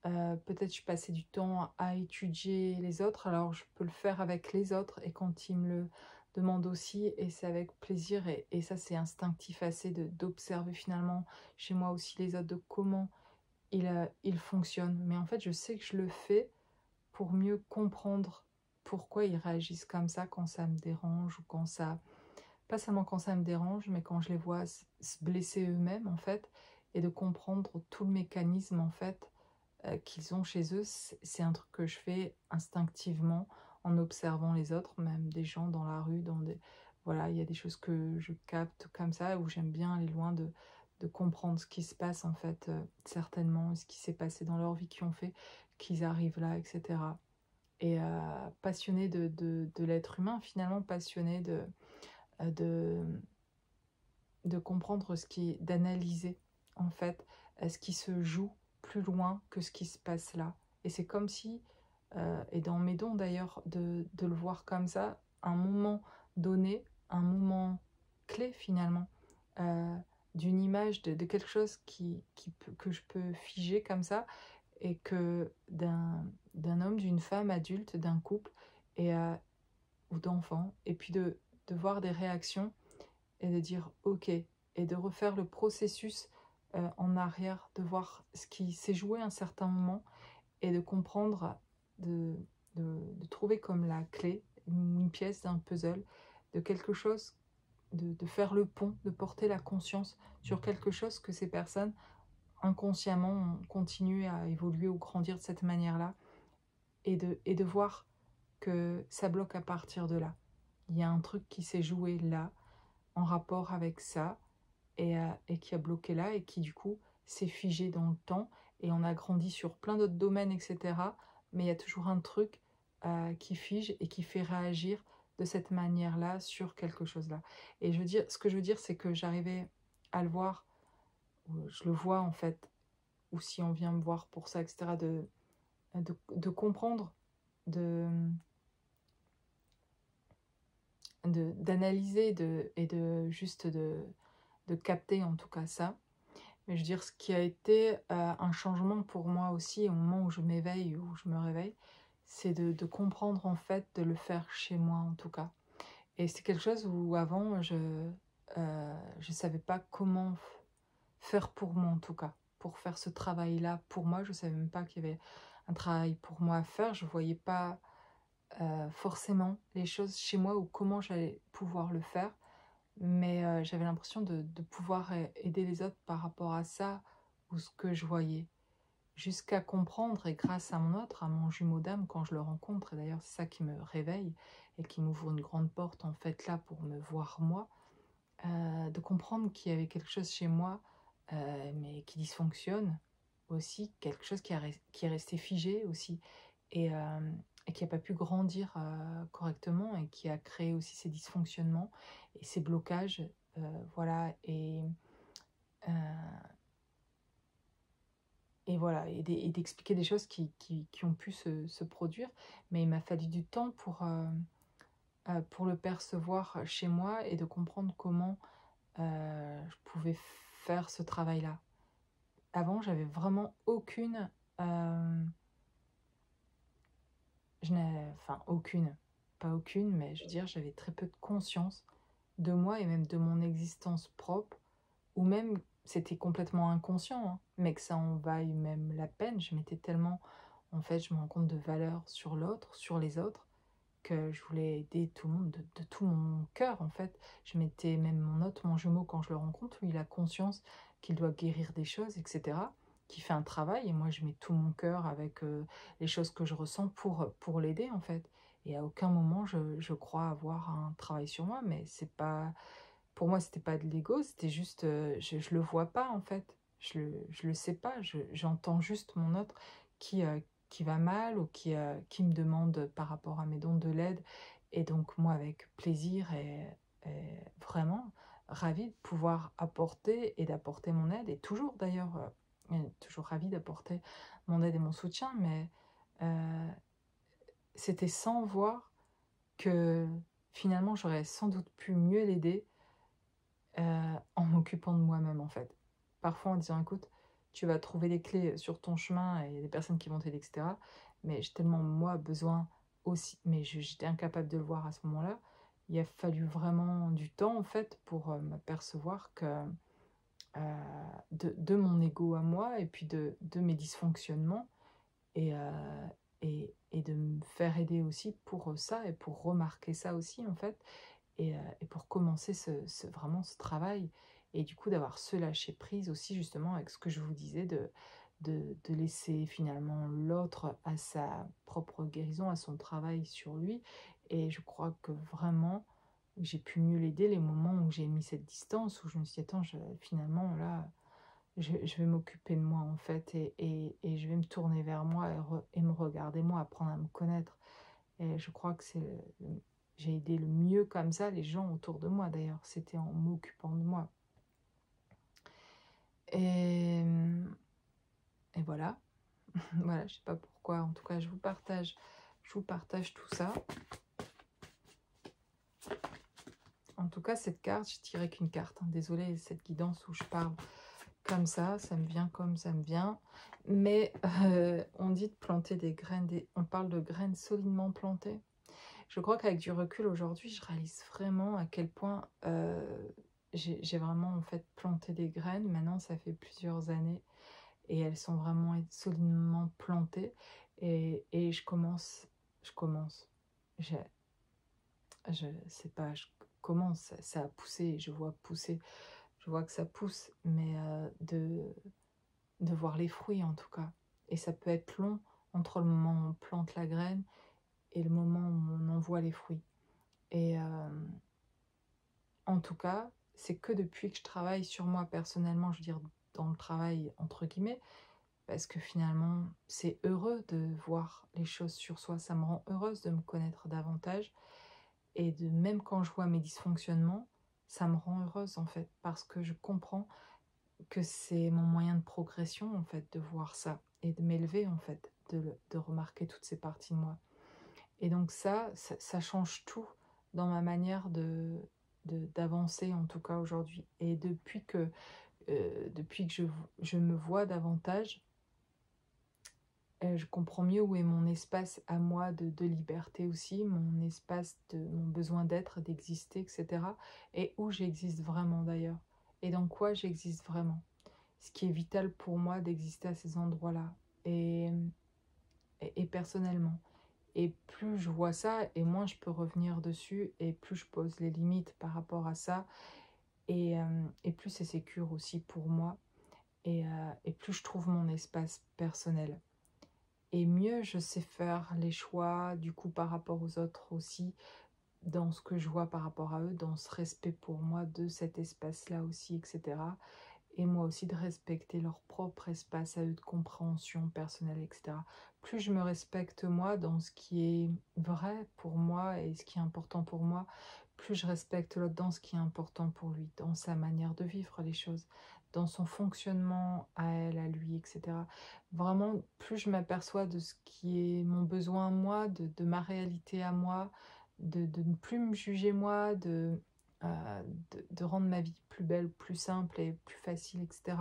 peut-être je passais du temps à étudier les autres, alors je peux le faire avec les autres, et quand ils me le demandent aussi, et c'est avec plaisir, et ça c'est instinctif assez d'observer finalement chez moi aussi les autres, de comment ils fonctionnent. Mais en fait, je sais que je le fais pour mieux comprendre pourquoi ils réagissent comme ça quand ça me dérange, ou quand ça... Pas seulement quand ça me dérange, mais quand je les vois se blesser eux-mêmes, en fait, et de comprendre tout le mécanisme, en fait, qu'ils ont chez eux. C'est un truc que je fais instinctivement en observant les autres, même des gens dans la rue, dans des... Voilà, il y a des choses que je capte comme ça, où j'aime bien aller loin de comprendre ce qui se passe, en fait, certainement, ce qui s'est passé dans leur vie, qui ont fait qu'ils arrivent là, etc. Et passionné de l'être humain, finalement, passionné euh, de, de comprendre d'analyser, en fait, ce qui se joue plus loin que ce qui se passe là. Et c'est comme si, et dans mes dons d'ailleurs, de le voir comme ça, un moment donné, un moment clé finalement, euh, d'une image, de quelque chose que je peux figer comme ça, et que d'un homme, d'une femme adulte, d'un couple, et, ou d'enfants, et puis de voir des réactions, et de dire ok, et de refaire le processus en arrière, de voir ce qui s'est joué à un certain moment, et de comprendre, de, de trouver comme la clé, une pièce d'un puzzle, de quelque chose, de faire le pont, de porter la conscience sur quelque chose que ces personnes inconsciemment ont continué à évoluer ou grandir de cette manière-là, et de voir que ça bloque à partir de là. Il y a un truc qui s'est joué là, en rapport avec ça, et qui a bloqué là, et qui du coup s'est figé dans le temps, et on a grandi sur plein d'autres domaines, etc. Mais il y a toujours un truc qui fige et qui fait réagir de cette manière-là sur quelque chose là. Et je veux dire, ce que je veux dire, c'est que j'arrivais à le voir, ou je le vois en fait, ou si on vient me voir pour ça, etc., de comprendre, de d'analyser, et de juste de capter en tout cas ça. Mais je veux dire, ce qui a été un changement pour moi aussi au moment où je m'éveille, où je me réveille, c'est de comprendre en fait, de le faire chez moi en tout cas. Et c'est quelque chose où avant je savais pas comment faire pour moi en tout cas. Pour faire ce travail-là pour moi, je savais même pas qu'il y avait un travail pour moi à faire. Je voyais pas forcément les choses chez moi, ou comment j'allais pouvoir le faire. Mais j'avais l'impression de pouvoir aider les autres par rapport à ça, ou ce que je voyais. Jusqu'à comprendre, et grâce à mon jumeau d'âme, quand je le rencontre, et d'ailleurs c'est ça qui me réveille, et qui m'ouvre une grande porte en fait là, pour me voir moi, de comprendre qu'il y avait quelque chose chez moi, mais qui dysfonctionne aussi, quelque chose qui est resté figé aussi, et, euh, et qui n'a pas pu grandir correctement, et qui a créé aussi ces dysfonctionnements et ces blocages, voilà, euh, et voilà, et d'expliquer des choses qui ont pu se produire, mais il m'a fallu du temps pour le percevoir chez moi, et de comprendre comment je pouvais faire ce travail-là. Avant, j'avais vraiment aucune... enfin, aucune, pas aucune, mais je veux dire, j'avais très peu de conscience de moi, et même de mon existence propre, ou même, c'était complètement inconscient, hein, mais que ça en vaille même la peine. Je m'étais tellement... En fait, je me rends compte de valeur sur l'autre, sur les autres, que je voulais aider tout le monde de tout mon cœur, en fait. Je mettais même mon autre, mon jumeau, quand je le rencontre, lui, il a conscience qu'il doit guérir des choses, etc., qui fait un travail, et moi, je mets tout mon cœur avec les choses que je ressens pour l'aider, en fait. Et à aucun moment, je crois avoir un travail sur moi, mais c'est pas... Pour moi, c'était pas de l'ego, c'était juste... je le vois pas, en fait. Je le sais pas, j'entends juste mon autre qui, qui va mal, ou qui me demande par rapport à mes dons de l'aide. Et donc moi, avec plaisir, et vraiment ravie de pouvoir apporter, et d'apporter mon aide, et toujours d'ailleurs, toujours ravie d'apporter mon aide et mon soutien, mais c'était sans voir que finalement, j'aurais sans doute pu mieux l'aider en m'occupant de moi-même, en fait. Parfois en disant: «Écoute, tu vas trouver les clés sur ton chemin et il y a des personnes qui vont t'aider et cetera, mais j'ai tellement moi besoin aussi», mais j'étais incapable de le voir à ce moment-là. Il a fallu vraiment du temps, en fait, pour, m'apercevoir que, de mon ego à moi et puis de mes dysfonctionnements et et de me faire aider aussi pour, ça et pour remarquer ça aussi, en fait. Et pour commencer vraiment ce travail et du coup d'avoir ce lâcher prise aussi justement avec ce que je vous disais de laisser finalement l'autre à sa propre guérison, à son travail sur lui. Et je crois que vraiment j'ai pu mieux l'aider les moments où j'ai mis cette distance, où je me suis dit: «Attends, finalement là, je vais m'occuper de moi en fait et je vais me tourner vers moi et me regarder moi, apprendre à me connaître». Et je crois que j'ai aidé le mieux comme ça les gens autour de moi d'ailleurs, c'était en m'occupant de moi. Et, et voilà, voilà, je sais pas pourquoi, en tout cas je vous partage tout ça. En tout cas, cette carte, je dirais qu'une carte, hein, désolée, cette guidance où je parle comme ça me vient comme ça me vient. Mais on dit de planter des graines, on parle de graines solidement plantées. Je crois qu'avec du recul aujourd'hui, je réalise vraiment à quel point j'ai vraiment en fait planté des graines. Maintenant, ça fait plusieurs années et elles sont vraiment solidement plantées. Et je commence. Je, je sais pas, je commence, ça a poussé, je vois pousser, je vois que ça pousse, mais de voir les fruits en tout cas. Et ça peut être long entre le moment où on plante la graine et le moment où on en voit les fruits. Et en tout cas, c'est que depuis que je travaille sur moi personnellement, je veux dire dans le travail entre guillemets, parce que finalement, c'est heureux de voir les choses sur soi, ça me rend heureuse de me connaître davantage et de même quand je vois mes dysfonctionnements, ça me rend heureuse en fait parce que je comprends que c'est mon moyen de progression en fait de voir ça et de m'élever en fait, de remarquer toutes ces parties de moi. Et donc ça change tout dans ma manière d'avancer en tout cas aujourd'hui. Et depuis que je me vois davantage, je comprends mieux où est mon espace à moi de liberté aussi, mon espace de mon besoin d'être, d'exister, etc. Et où j'existe vraiment d'ailleurs. Et dans quoi j'existe vraiment. Ce qui est vital pour moi d'exister à ces endroits-là. Et personnellement. Et plus je vois ça, et moins je peux revenir dessus, et plus je pose les limites par rapport à ça, et plus c'est sécure aussi pour moi, et plus je trouve mon espace personnel. Et mieux je sais faire les choix, du coup par rapport aux autres aussi, dans ce que je vois par rapport à eux, dans ce respect pour moi de cet espace-là aussi, etc. Et moi aussi de respecter leur propre espace à eux de compréhension personnelle, etc. Plus je me respecte moi dans ce qui est vrai pour moi et ce qui est important pour moi, plus je respecte l'autre dans ce qui est important pour lui, dans sa manière de vivre les choses, dans son fonctionnement à elle, à lui, etc. Vraiment, plus je m'aperçois de ce qui est mon besoin à moi, de ma réalité à moi, de ne plus me juger moi, de rendre ma vie plus belle, plus simple et plus facile, etc.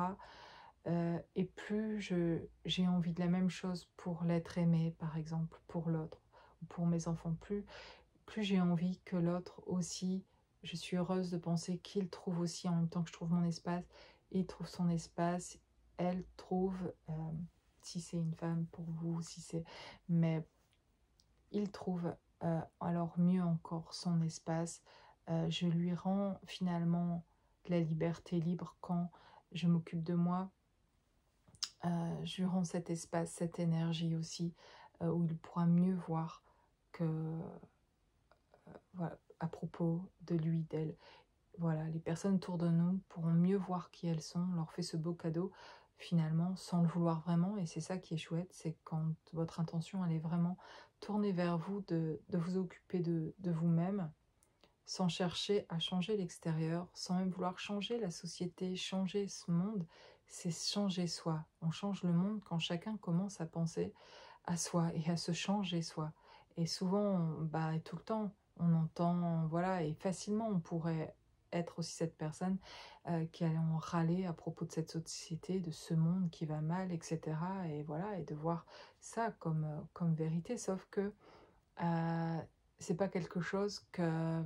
Et plus j'ai envie de la même chose pour l'être aimé, par exemple, pour l'autre, ou pour mes enfants. Plus j'ai envie que l'autre aussi, je suis heureuse de penser qu'il trouve aussi, en même temps que je trouve mon espace, il trouve son espace, elle trouve, si c'est une femme pour vous, si c'est... Mais il trouve alors mieux encore son espace. Je lui rends finalement la liberté libre quand je m'occupe de moi. Je lui rends cet espace, cette énergie aussi, où il pourra mieux voir que, voilà, à propos de lui, d'elle. Voilà, les personnes autour de nous pourront mieux voir qui elles sont. On leur fait ce beau cadeau, finalement, sans le vouloir vraiment. Et c'est ça qui est chouette, c'est quand votre intention, elle est vraiment tournée vers vous, de vous occuper de vous-même, sans chercher à changer l'extérieur, sans même vouloir changer la société, changer ce monde. C'est changer soi. On change le monde quand chacun commence à penser à soi et à se changer soi. Et souvent, et tout le temps, on entend, voilà, et facilement on pourrait être aussi cette personne qui allait en râler à propos de cette société, de ce monde qui va mal, etc. Et voilà, et de voir ça comme vérité, sauf que euh, c'est pas quelque chose que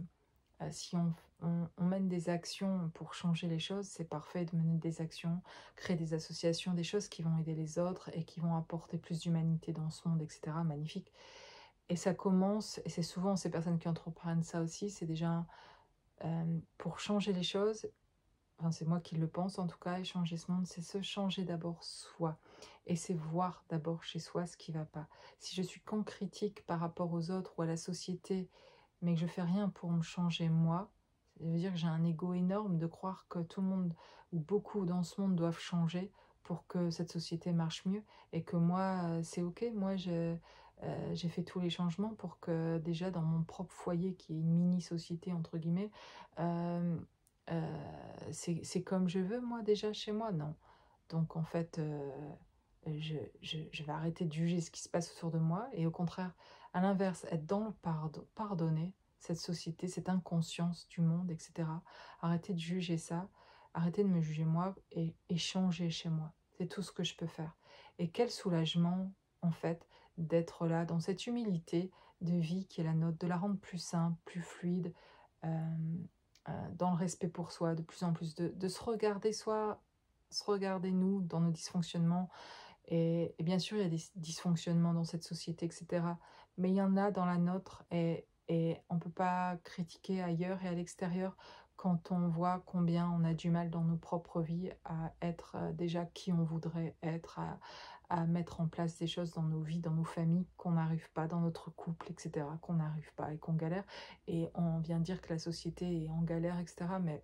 si on mène des actions pour changer les choses, c'est parfait de mener des actions, créer des associations, des choses qui vont aider les autres et qui vont apporter plus d'humanité dans ce monde, etc. Magnifique. Et ça commence, et c'est souvent ces personnes qui entreprennent ça aussi, c'est déjà pour changer les choses, enfin c'est moi qui le pense en tout cas, et changer ce monde, c'est se changer d'abord soi. Et c'est voir d'abord chez soi ce qui ne va pas. Si je suis qu'en critique par rapport aux autres ou à la société, mais que je fais rien pour me changer moi, ça veut dire que j'ai un ego énorme de croire que tout le monde ou beaucoup dans ce monde doivent changer pour que cette société marche mieux et que moi c'est ok, moi j'ai fait tous les changements pour que déjà dans mon propre foyer qui est une mini société entre guillemets, euh, c'est comme je veux moi déjà chez moi, non. Donc en fait je vais arrêter de juger ce qui se passe autour de moi et au contraire, à l'inverse, être dans le pardonner cette société, cette inconscience du monde, etc. Arrêter de juger ça, arrêter de me juger moi et changer chez moi. C'est tout ce que je peux faire. Et quel soulagement, en fait, d'être là, dans cette humilité de vie qui est la nôtre, de la rendre plus simple, plus fluide, dans le respect pour soi, de plus en plus, de se regarder soi, se regarder nous dans nos dysfonctionnements, et bien sûr, il y a des dysfonctionnements dans cette société, etc. Mais il y en a dans la nôtre et on ne peut pas critiquer ailleurs et à l'extérieur quand on voit combien on a du mal dans nos propres vies à être déjà qui on voudrait être, à mettre en place des choses dans nos vies, dans nos familles, qu'on n'arrive pas, dans notre couple, etc., qu'on n'arrive pas et qu'on galère. Et on vient dire que la société est en galère, etc. Mais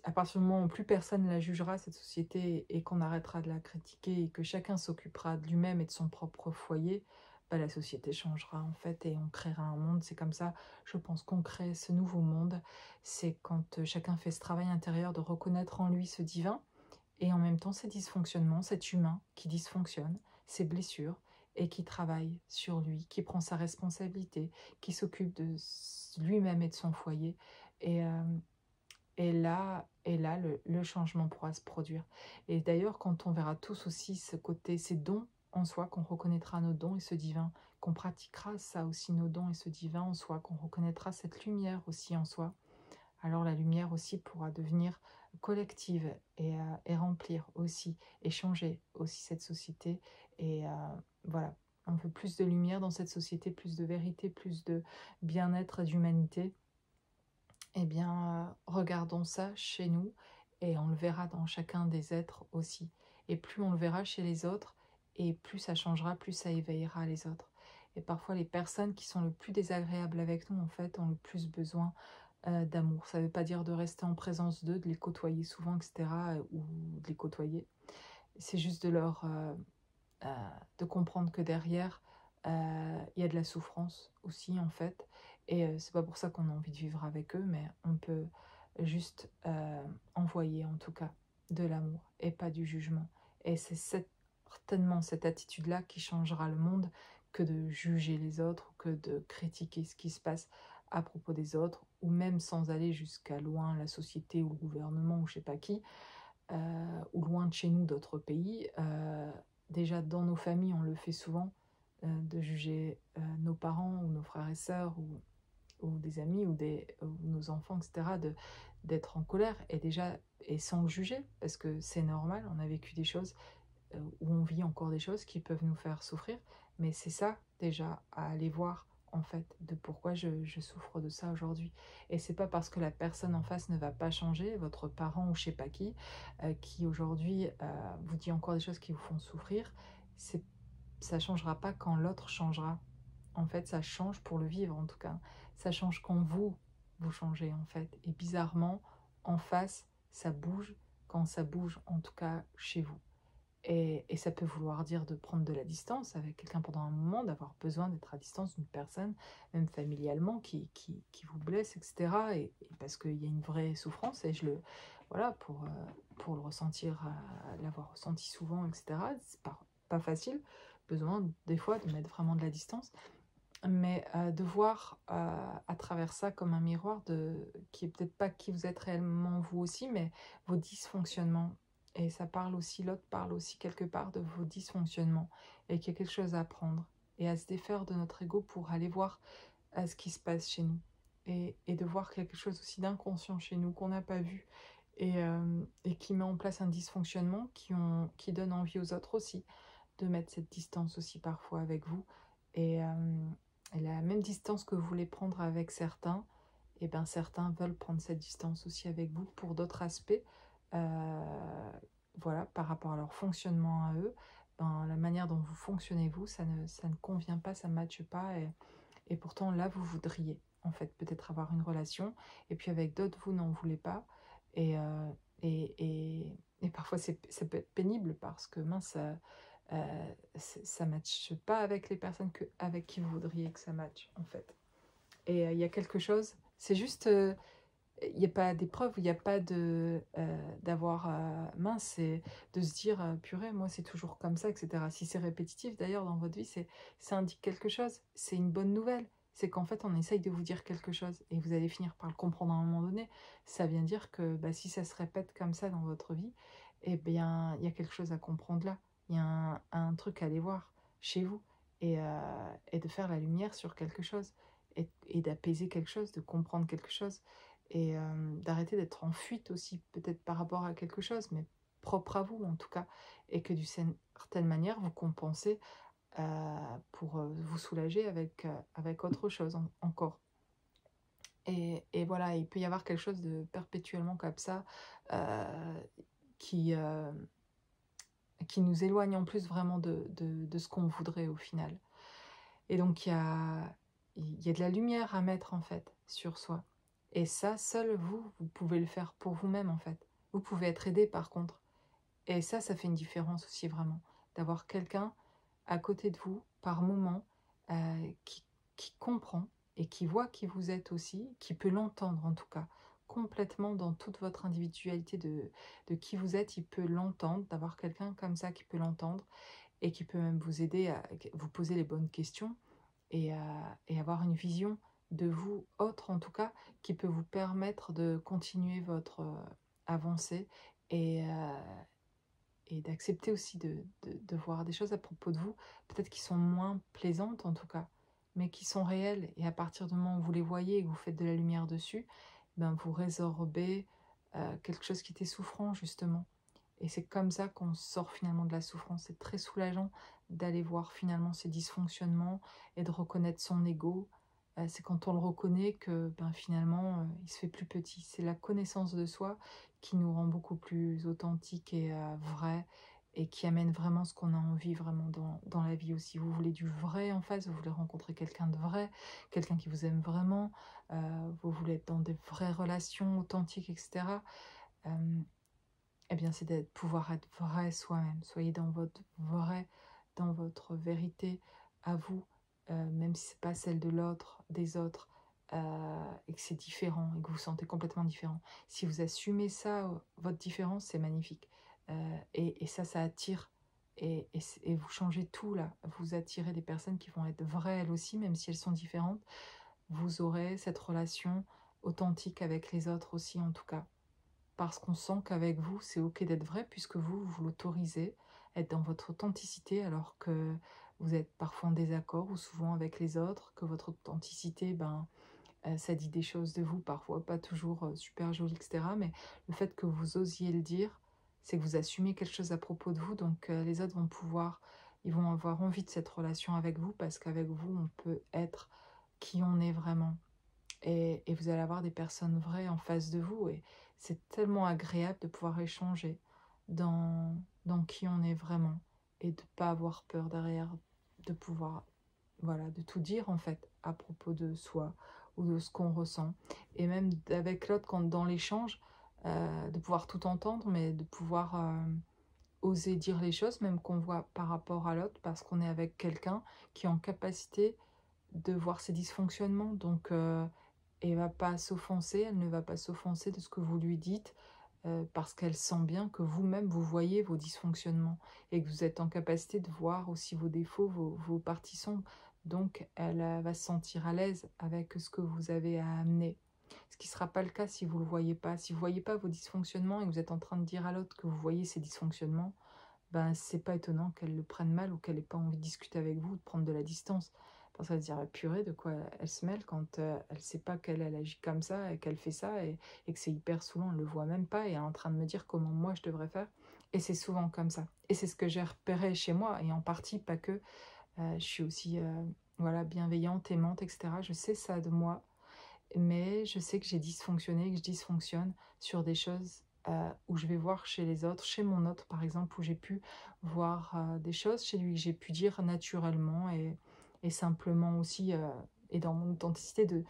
à partir du moment où plus personne ne la jugera, cette société, et qu'on arrêtera de la critiquer et que chacun s'occupera de lui-même et de son propre foyer, bah, la société changera en fait et on créera un monde. C'est comme ça, je pense qu'on crée ce nouveau monde. C'est quand chacun fait ce travail intérieur de reconnaître en lui ce divin et en même temps ses dysfonctionnements, cet humain qui dysfonctionne, ses blessures et qui travaille sur lui, qui prend sa responsabilité, qui s'occupe de lui-même et de son foyer. Et, euh, et là le changement pourra se produire. Et d'ailleurs, quand on verra tous aussi ce côté, ces dons en soi, qu'on reconnaîtra nos dons et ce divin, qu'on pratiquera ça aussi, nos dons et ce divin en soi, qu'on reconnaîtra cette lumière aussi en soi, alors la lumière aussi pourra devenir collective et remplir aussi, et changer aussi cette société. Et voilà, on veut plus de lumière dans cette société, plus de vérité, plus de bien-être et d'humanité. Eh bien, regardons ça chez nous et on le verra dans chacun des êtres aussi. Et plus on le verra chez les autres, et plus ça changera, plus ça éveillera les autres. Et parfois, les personnes qui sont le plus désagréables avec nous, en fait, ont le plus besoin d'amour. Ça ne veut pas dire de rester en présence d'eux, de les côtoyer souvent, etc., ou de les côtoyer. C'est juste de leur de comprendre que derrière, il y a de la souffrance aussi, en fait. Et c'est pas pour ça qu'on a envie de vivre avec eux, mais on peut juste envoyer, en tout cas, de l'amour et pas du jugement. Et c'est certainement cette attitude-là qui changera le monde que de juger les autres ou que de critiquer ce qui se passe à propos des autres, ou même sans aller jusqu'à loin la société ou le gouvernement ou je sais pas qui, ou loin de chez nous d'autres pays. Déjà dans nos familles, on le fait souvent, de juger nos parents ou nos frères et sœurs ou des amis ou nos enfants, etc., d'être en colère et déjà et sans le juger parce que c'est normal, on a vécu des choses où on vit encore des choses qui peuvent nous faire souffrir, mais c'est ça déjà à aller voir en fait de pourquoi je souffre de ça aujourd'hui. Et c'est pas parce que la personne en face ne va pas changer, votre parent ou je sais pas qui aujourd'hui vous dit encore des choses qui vous font souffrir, ça changera pas quand l'autre changera. En fait, ça change pour le vivre en tout cas. Ça change quand vous changez en fait. Et bizarrement, en face, ça bouge quand ça bouge en tout cas chez vous. Et ça peut vouloir dire de prendre de la distance avec quelqu'un pendant un moment, d'avoir besoin d'être à distance d'une personne, même familialement, qui vous blesse, etc. Et parce qu'il y a une vraie souffrance, et voilà, pour le ressentir, l'avoir ressenti souvent, etc. C'est pas facile, besoin des fois de mettre vraiment de la distance. mais de voir à travers ça comme un miroir qui est peut-être pas qui vous êtes réellement vous aussi, mais vos dysfonctionnements. Et ça parle aussi, l'autre parle aussi quelque part de vos dysfonctionnements, et qu'il y a quelque chose à apprendre, et à se défaire de notre ego pour aller voir ce qui se passe chez nous. Et de voir quelque chose aussi d'inconscient chez nous qu'on n'a pas vu, et qui met en place un dysfonctionnement qui donne envie aux autres aussi de mettre cette distance aussi parfois avec vous. Et la même distance que vous voulez prendre avec certains, et bien certains veulent prendre cette distance aussi avec vous pour d'autres aspects, voilà, par rapport à leur fonctionnement à eux. Ben, la manière dont vous fonctionnez vous, ça ne convient pas, ça ne matche pas, et pourtant là vous voudriez en fait peut-être avoir une relation, et puis avec d'autres vous n'en voulez pas, et, et parfois ça peut être pénible parce que mince, ça ne matche pas avec les personnes avec qui vous voudriez que ça matche en fait. Et il y a quelque chose, c'est juste, il n'y a pas d'épreuve, il n'y a pas d'avoir mince, c'est de se dire purée, moi c'est toujours comme ça, etc. Si c'est répétitif d'ailleurs dans votre vie, ça indique quelque chose, c'est une bonne nouvelle. C'est qu'en fait on essaye de vous dire quelque chose et vous allez finir par le comprendre à un moment donné. Ça vient dire que bah, si ça se répète comme ça dans votre vie, eh bien il y a quelque chose à comprendre là. Il y a un truc à aller voir chez vous, et de faire la lumière sur quelque chose, et d'apaiser quelque chose, de comprendre quelque chose, et d'arrêter d'être en fuite aussi, peut-être par rapport à quelque chose, mais propre à vous en tout cas, et que d'une certaine manière, vous compensez pour vous soulager avec autre chose encore. Et voilà, il peut y avoir quelque chose de perpétuellement comme ça, euh, qui, euh, qui nous éloigne en plus vraiment de ce qu'on voudrait au final. Et donc il y a de la lumière à mettre en fait sur soi. Et ça, seul vous pouvez le faire pour vous-même en fait. Vous pouvez être aidé par contre. Et ça fait une différence aussi vraiment. D'avoir quelqu'un à côté de vous par moment, qui comprend et qui voit qui vous êtes aussi, qui peut l'entendre en tout cas, complètement dans toute votre individualité de qui vous êtes, il peut l'entendre, d'avoir quelqu'un comme ça qui peut l'entendre, et qui peut même vous aider à vous poser les bonnes questions, et avoir une vision de vous autre en tout cas, qui peut vous permettre de continuer votre avancée, et, et d'accepter aussi de voir des choses à propos de vous, peut-être qui sont moins plaisantes en tout cas, mais qui sont réelles, et à partir du moment où vous les voyez et que vous faites de la lumière dessus, ben vous résorbez quelque chose qui était souffrant justement. Et c'est comme ça qu'on sort finalement de la souffrance. C'est très soulageant d'aller voir finalement ses dysfonctionnements et de reconnaître son ego. C'est quand on le reconnaît que ben, finalement il se fait plus petit. C'est la connaissance de soi qui nous rend beaucoup plus authentiques et vrais, et qui amène vraiment ce qu'on a envie vraiment dans la vie aussi. Vous voulez du vrai en face, vous voulez rencontrer quelqu'un de vrai, quelqu'un qui vous aime vraiment, vous voulez être dans des vraies relations authentiques, etc. Eh bien, c'est de pouvoir être vrai soi-même. Soyez dans votre vrai, dans votre vérité à vous, même si c'est pas celle de l'autre, des autres, et que c'est différent, et que vous vous sentez complètement différent. Si vous assumez ça, votre différence, c'est magnifique. Et ça attire. Et vous changez tout là. Vous attirez des personnes qui vont être vraies elles aussi, même si elles sont différentes. Vous aurez cette relation authentique avec les autres aussi, en tout cas, parce qu'on sent qu'avec vous, c'est ok d'être vrai, puisque vous l'autorisez, être dans votre authenticité, alors que vous êtes parfois en désaccord, ou souvent avec les autres, que votre authenticité, ben, ça dit des choses de vous, parfois pas toujours super jolies, etc. Mais le fait que vous osiez le dire, c'est que vous assumez quelque chose à propos de vous, donc les autres ils vont avoir envie de cette relation avec vous, parce qu'avec vous, on peut être qui on est vraiment. Et vous allez avoir des personnes vraies en face de vous, et c'est tellement agréable de pouvoir échanger dans qui on est vraiment, et de ne pas avoir peur derrière, de pouvoir, voilà, de tout dire en fait à propos de soi ou de ce qu'on ressent, et même avec l'autre, quand dans l'échange, de pouvoir tout entendre, mais de pouvoir oser dire les choses, même qu'on voit par rapport à l'autre, parce qu'on est avec quelqu'un qui est en capacité de voir ses dysfonctionnements, donc elle va pas s'offenser, elle ne va pas s'offenser de ce que vous lui dites, parce qu'elle sent bien que vous-même vous voyez vos dysfonctionnements, et que vous êtes en capacité de voir aussi vos défauts, vos parties sombres. Donc, elle va se sentir à l'aise avec ce que vous avez à amener. Ce qui ne sera pas le cas si vous ne le voyez pas. Si vous ne voyez pas vos dysfonctionnements et que vous êtes en train de dire à l'autre que vous voyez ses dysfonctionnements, ben, c'est pas étonnant qu'elle le prenne mal ou qu'elle n'ait pas envie de discuter avec vous, de prendre de la distance. Parce qu'elle va se dire, ah, purée, de quoi elle se mêle quand elle ne sait pas qu'elle elle agit comme ça et qu'elle fait ça et que c'est hyper saoulant, elle ne le voit même pas et elle est en train de me dire comment moi je devrais faire. Et c'est souvent comme ça. Et c'est ce que j'ai repéré chez moi, et en partie, pas que. Je suis aussi voilà, bienveillante, aimante, etc. Je sais ça de moi, mais je sais que j'ai dysfonctionné, que je dysfonctionne sur des choses où je vais voir chez les autres, chez mon autre par exemple, où j'ai pu voir des choses chez lui que j'ai pu dire naturellement et simplement aussi, et dans mon authenticité de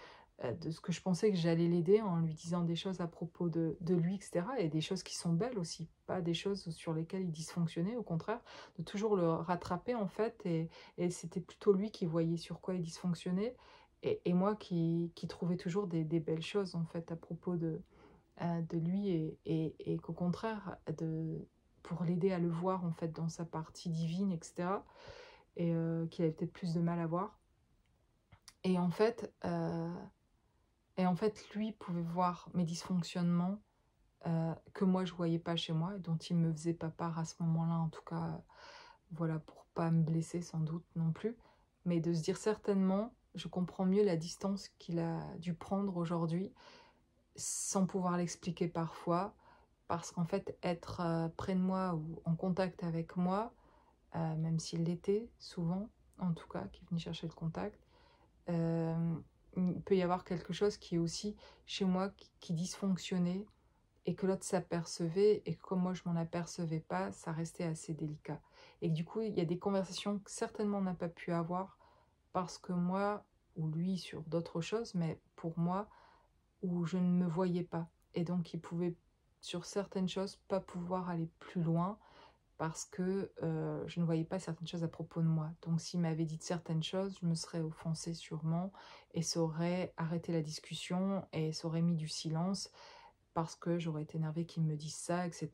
ce que je pensais que j'allais l'aider en lui disant des choses à propos de lui, etc. Et des choses qui sont belles aussi, pas des choses sur lesquelles il dysfonctionnait, au contraire, de toujours le rattraper en fait, et c'était plutôt lui qui voyait sur quoi il dysfonctionnait, et moi qui trouvais toujours des belles choses en fait à propos de lui, et qu'au contraire, pour l'aider à le voir en fait dans sa partie divine, etc. Et qu'il avait peut-être plus de mal à voir. Et en fait, lui pouvait voir mes dysfonctionnements que moi je voyais pas chez moi et dont il me faisait pas part à ce moment-là, en tout cas, voilà, pour pas me blesser sans doute non plus, mais de se dire certainement, je comprends mieux la distance qu'il a dû prendre aujourd'hui, sans pouvoir l'expliquer parfois, parce qu'en fait, être près de moi ou en contact avec moi, même s'il l'était souvent, en tout cas, qui venait chercher le contact, euh, il peut y avoir quelque chose qui est aussi chez moi qui dysfonctionnait, et que l'autre s'apercevait, et que comme moi je m'en apercevais pas, ça restait assez délicat. Et que du coup, il y a des conversations que certainement on n'a pas pu avoir, parce que moi, ou lui sur d'autres choses, mais pour moi, où je ne me voyais pas. Et donc il pouvait, sur certaines choses, pas pouvoir aller plus loin, parce que je ne voyais pas certaines choses à propos de moi. Donc s'il m'avait dit certaines choses, je me serais offensée sûrement, et ça aurait arrêté la discussion, et ça aurait mis du silence, parce que j'aurais été énervée qu'ils me disent ça, etc.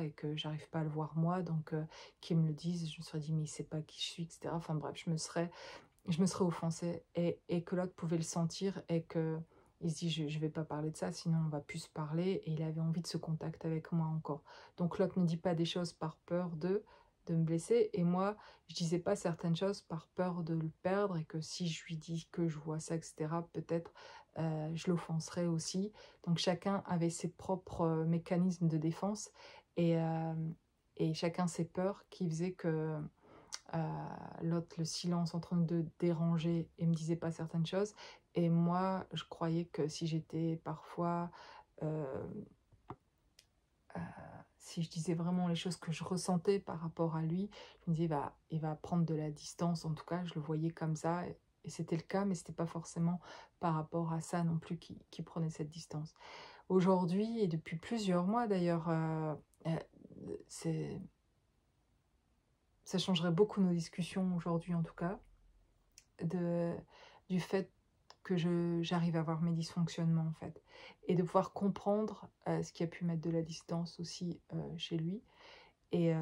Et que j'arrive pas à le voir moi, donc qu'ils me le disent, je me serais dit mais il sait pas qui je suis, etc. Enfin bref, je me serais offensée, et que l'autre pouvait le sentir, et que il se dit je vais pas parler de ça, sinon on va plus se parler, et il avait envie de ce contact avec moi encore. Donc l'autre ne dit pas des choses par peur de me blesser, et moi je disais pas certaines choses par peur de le perdre, et que si je lui dis que je vois ça, etc., peut-être je l'offenserais aussi. Donc chacun avait ses propres mécanismes de défense, et, euh, et chacun ses peurs, qui faisaient que l'autre, le silence en train de déranger, et me disait pas certaines choses. Et moi, je croyais que si j'étais parfois, euh, euh, si je disais vraiment les choses que je ressentais par rapport à lui, je me disais, il va prendre de la distance. En tout cas, je le voyais comme ça. Et c'était le cas, mais c'était pas forcément par rapport à ça non plus qui prenait cette distance. Aujourd'hui, et depuis plusieurs mois d'ailleurs, euh, c'est ça changerait beaucoup nos discussions aujourd'hui, en tout cas, de, du fait que j'arrive à voir mes dysfonctionnements, en fait, et de pouvoir comprendre ce qui a pu mettre de la distance aussi chez lui. Et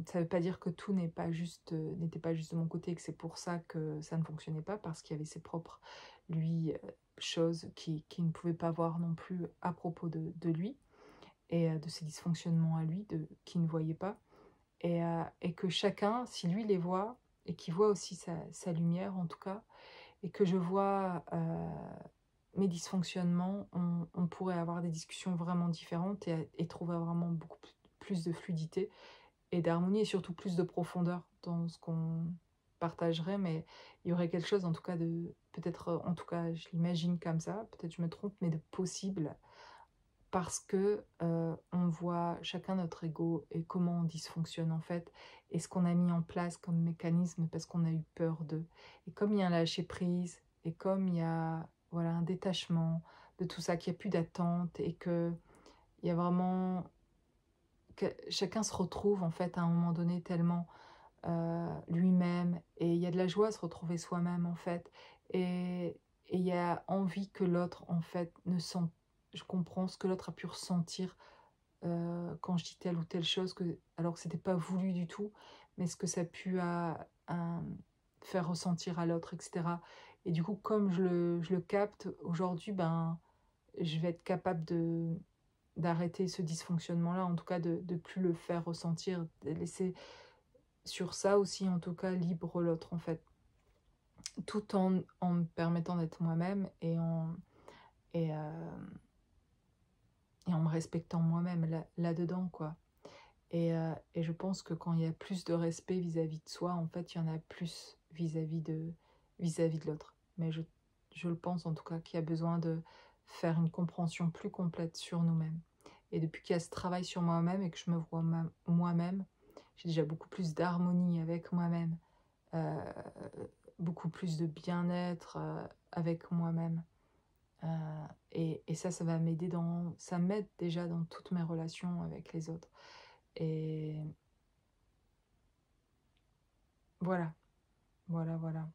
ça ne veut pas dire que tout n'était pas juste de mon côté, et que c'est pour ça que ça ne fonctionnait pas, parce qu'il y avait ses propres, lui, choses qui ne pouvaient pas voir non plus à propos de lui, et de ses dysfonctionnements à lui, qu'il ne voyait pas. Et que chacun, si lui les voit, et qu'il voit aussi sa lumière en tout cas, et que je vois mes dysfonctionnements, on pourrait avoir des discussions vraiment différentes, et trouver vraiment beaucoup plus de fluidité et d'harmonie, et surtout plus de profondeur dans ce qu'on partagerait. Mais il y aurait quelque chose en tout cas de, peut-être, en tout cas je l'imagine comme ça, peut-être je me trompe, mais de possible, parce que on voit chacun notre ego et comment on dysfonctionne en fait, et ce qu'on a mis en place comme mécanisme parce qu'on a eu peur d'eux. Et comme il y a un lâcher prise, et comme il y a, voilà, un détachement de tout ça, qu'il n'y a plus d'attente, et que il y a vraiment que chacun se retrouve en fait à un moment donné tellement lui-même, et il y a de la joie à se retrouver soi-même en fait, et il y a envie que l'autre en fait ne sente, je comprends ce que l'autre a pu ressentir quand je dis telle ou telle chose, alors que c'était pas voulu du tout, mais ce que ça a pu faire ressentir à l'autre, etc. Et du coup, comme je le capte aujourd'hui, ben, je vais être capable d'arrêter ce dysfonctionnement-là, en tout cas de plus le faire ressentir, de laisser sur ça aussi, en tout cas, libre l'autre, en fait. Tout en me permettant d'être moi-même et, et en me respectant moi-même là-dedans, quoi. Et je pense que quand il y a plus de respect vis-à-vis de soi, en fait, il y en a plus vis-à-vis de l'autre. Mais je le pense en tout cas qu'il y a besoin de faire une compréhension plus complète sur nous-mêmes. Et depuis qu'il y a ce travail sur moi-même et que je me vois moi-même, j'ai déjà beaucoup plus d'harmonie avec moi-même, euh, beaucoup plus de bien-être avec moi-même. Et ça va m'aider ça m'aide déjà dans toutes mes relations avec les autres. Et voilà, voilà.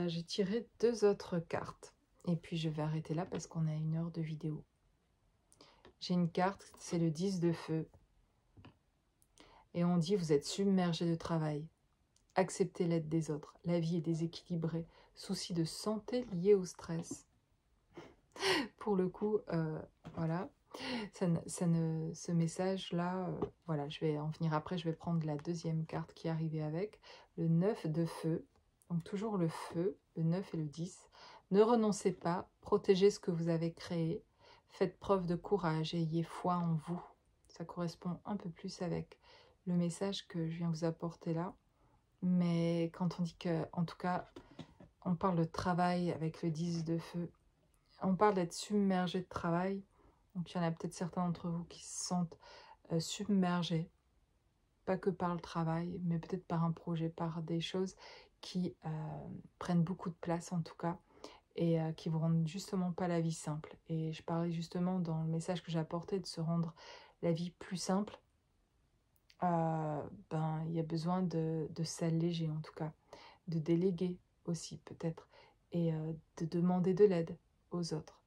J'ai tiré 2 autres cartes. Et puis je vais arrêter là parce qu'on a 1 heure de vidéo. J'ai une carte, c'est le 10 de feu. Et on dit, vous êtes submergé de travail. Acceptez l'aide des autres. La vie est déséquilibrée. Souci de santé lié au stress. Pour le coup, voilà. Ce message-là, voilà, je vais en venir après. Je vais prendre la 2e carte qui est arrivée avec. Le 9 de feu. Donc toujours le feu, le 9 et le 10. Ne renoncez pas, protégez ce que vous avez créé. Faites preuve de courage et ayez foi en vous. Ça correspond un peu plus avec le message que je viens vous apporter là. Mais quand on dit que, en tout cas, on parle de travail avec le 10 de feu, on parle d'être submergé de travail. Donc il y en a peut-être certains d'entre vous qui se sentent submergés, pas que par le travail, mais peut-être par un projet, par des choses qui prennent beaucoup de place en tout cas, et qui vous rendent justement pas la vie simple. Et je parlais justement dans le message que j'ai apporté de se rendre la vie plus simple. Ben, il y a besoin de s'alléger en tout cas, de déléguer aussi peut-être, et de demander de l'aide aux autres.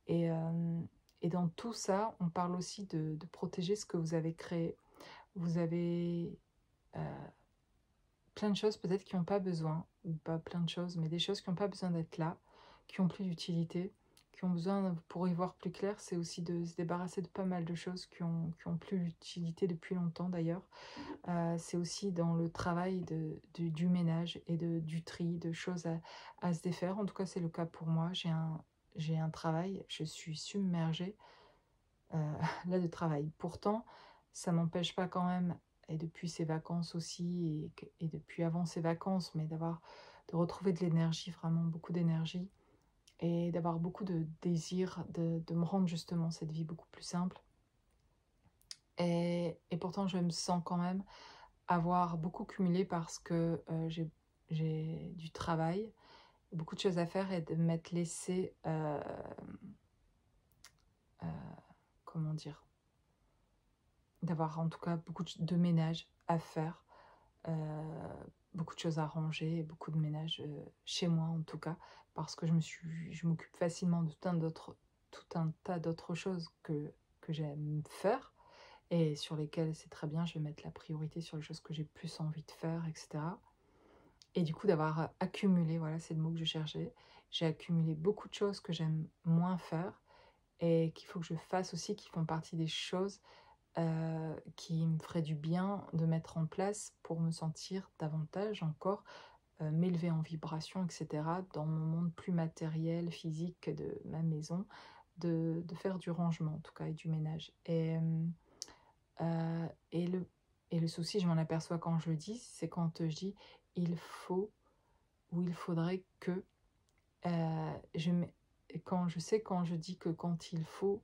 Et dans tout ça, on parle aussi de protéger ce que vous avez créé. Vous avez plein de choses peut-être qui n'ont pas besoin, ou pas plein de choses, mais des choses qui n'ont pas besoin d'être là, qui n'ont plus d'utilité, qui ont besoin, pour y voir plus clair, c'est aussi de se débarrasser de pas mal de choses qui ont plus d'utilité depuis longtemps d'ailleurs. C'est aussi dans le travail du ménage et du tri, de choses à se défaire. En tout cas, c'est le cas pour moi. J'ai un travail, je suis submergée là de travail. Pourtant, ça m'empêche pas quand même, et depuis ces vacances aussi, et depuis avant ces vacances, mais de retrouver de l'énergie, vraiment beaucoup d'énergie, et d'avoir beaucoup de désir de me rendre justement cette vie beaucoup plus simple. Et pourtant, je me sens quand même avoir beaucoup cumulé parce que j'ai du travail, beaucoup de choses à faire, et de m'être laissé, comment dire, d'avoir en tout cas beaucoup de ménage à faire, beaucoup de choses à ranger, beaucoup de ménage chez moi en tout cas, parce que je m'occupe facilement de tout un tas d'autres choses que j'aime faire, et sur lesquelles c'est très bien, je vais mettre la priorité sur les choses que j'ai plus envie de faire, etc. Et du coup, d'avoir accumulé, voilà, c'est le mot que je cherchais, j'ai accumulé beaucoup de choses que j'aime moins faire et qu'il faut que je fasse aussi, qui font partie des choses qui me feraient du bien de mettre en place pour me sentir davantage encore, m'élever en vibration, etc., dans mon monde plus matériel, physique de ma maison, de faire du rangement en tout cas et du ménage. Et le souci, je m'en aperçois quand je le dis, c'est quand je dis il faut ou il faudrait que, quand je dis que quand il faut,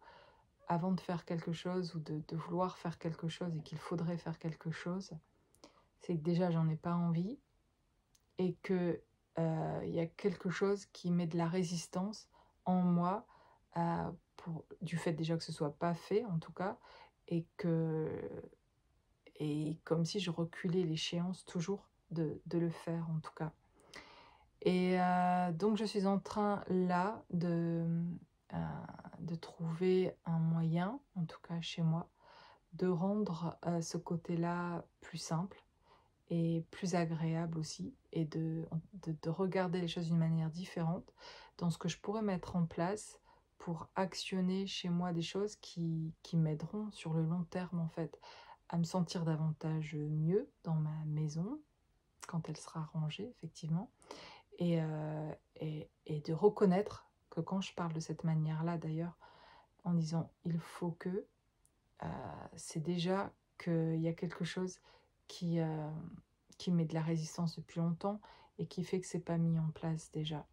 avant de faire quelque chose ou de vouloir faire quelque chose et qu'il faudrait faire quelque chose, c'est que déjà j'en ai pas envie, et que y a quelque chose qui met de la résistance en moi, du fait déjà que ce soit pas fait en tout cas, et comme si je reculais l'échéance toujours de le faire en tout cas. Et donc je suis en train là de trouver un moyen, en tout cas chez moi, de rendre ce côté-là plus simple, et plus agréable aussi, et de regarder les choses d'une manière différente dans ce que je pourrais mettre en place pour actionner chez moi des choses qui m'aideront sur le long terme en fait, à me sentir davantage mieux dans ma maison, quand elle sera rangée effectivement, et de reconnaître que quand je parle de cette manière-là d'ailleurs, en disant «il faut que», c'est déjà qu'il y a quelque chose qui, qui met de la résistance depuis longtemps et qui fait que c'est pas mis en place déjà.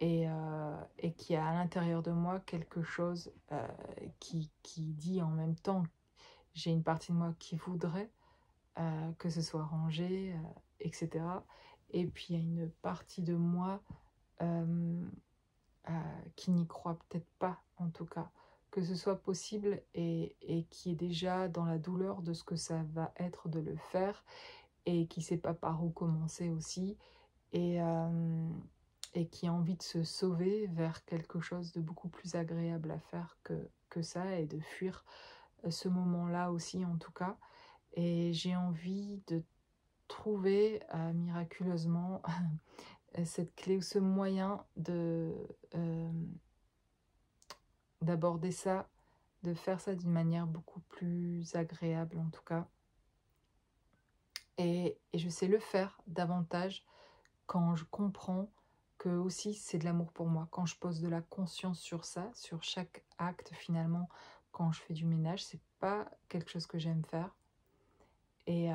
Et qu'il y a à l'intérieur de moi quelque chose qui dit en même temps, j'ai une partie de moi qui voudrait que ce soit rangé, etc. Et puis il y a une partie de moi euh, qui n'y croit peut-être pas, en tout cas, que ce soit possible et qui est déjà dans la douleur de ce que ça va être de le faire et qui ne sait pas par où commencer aussi et, euh, et qui a envie de se sauver vers quelque chose de beaucoup plus agréable à faire que ça et de fuir ce moment-là aussi, en tout cas. Et j'ai envie de trouver miraculeusement cette clé ou ce moyen d'aborder ça, de faire ça d'une manière beaucoup plus agréable en tout cas. Et je sais le faire davantage quand je comprends que aussi c'est de l'amour pour moi. Quand je pose de la conscience sur ça, sur chaque acte finalement, quand je fais du ménage, c'est pas quelque chose que j'aime faire. Et,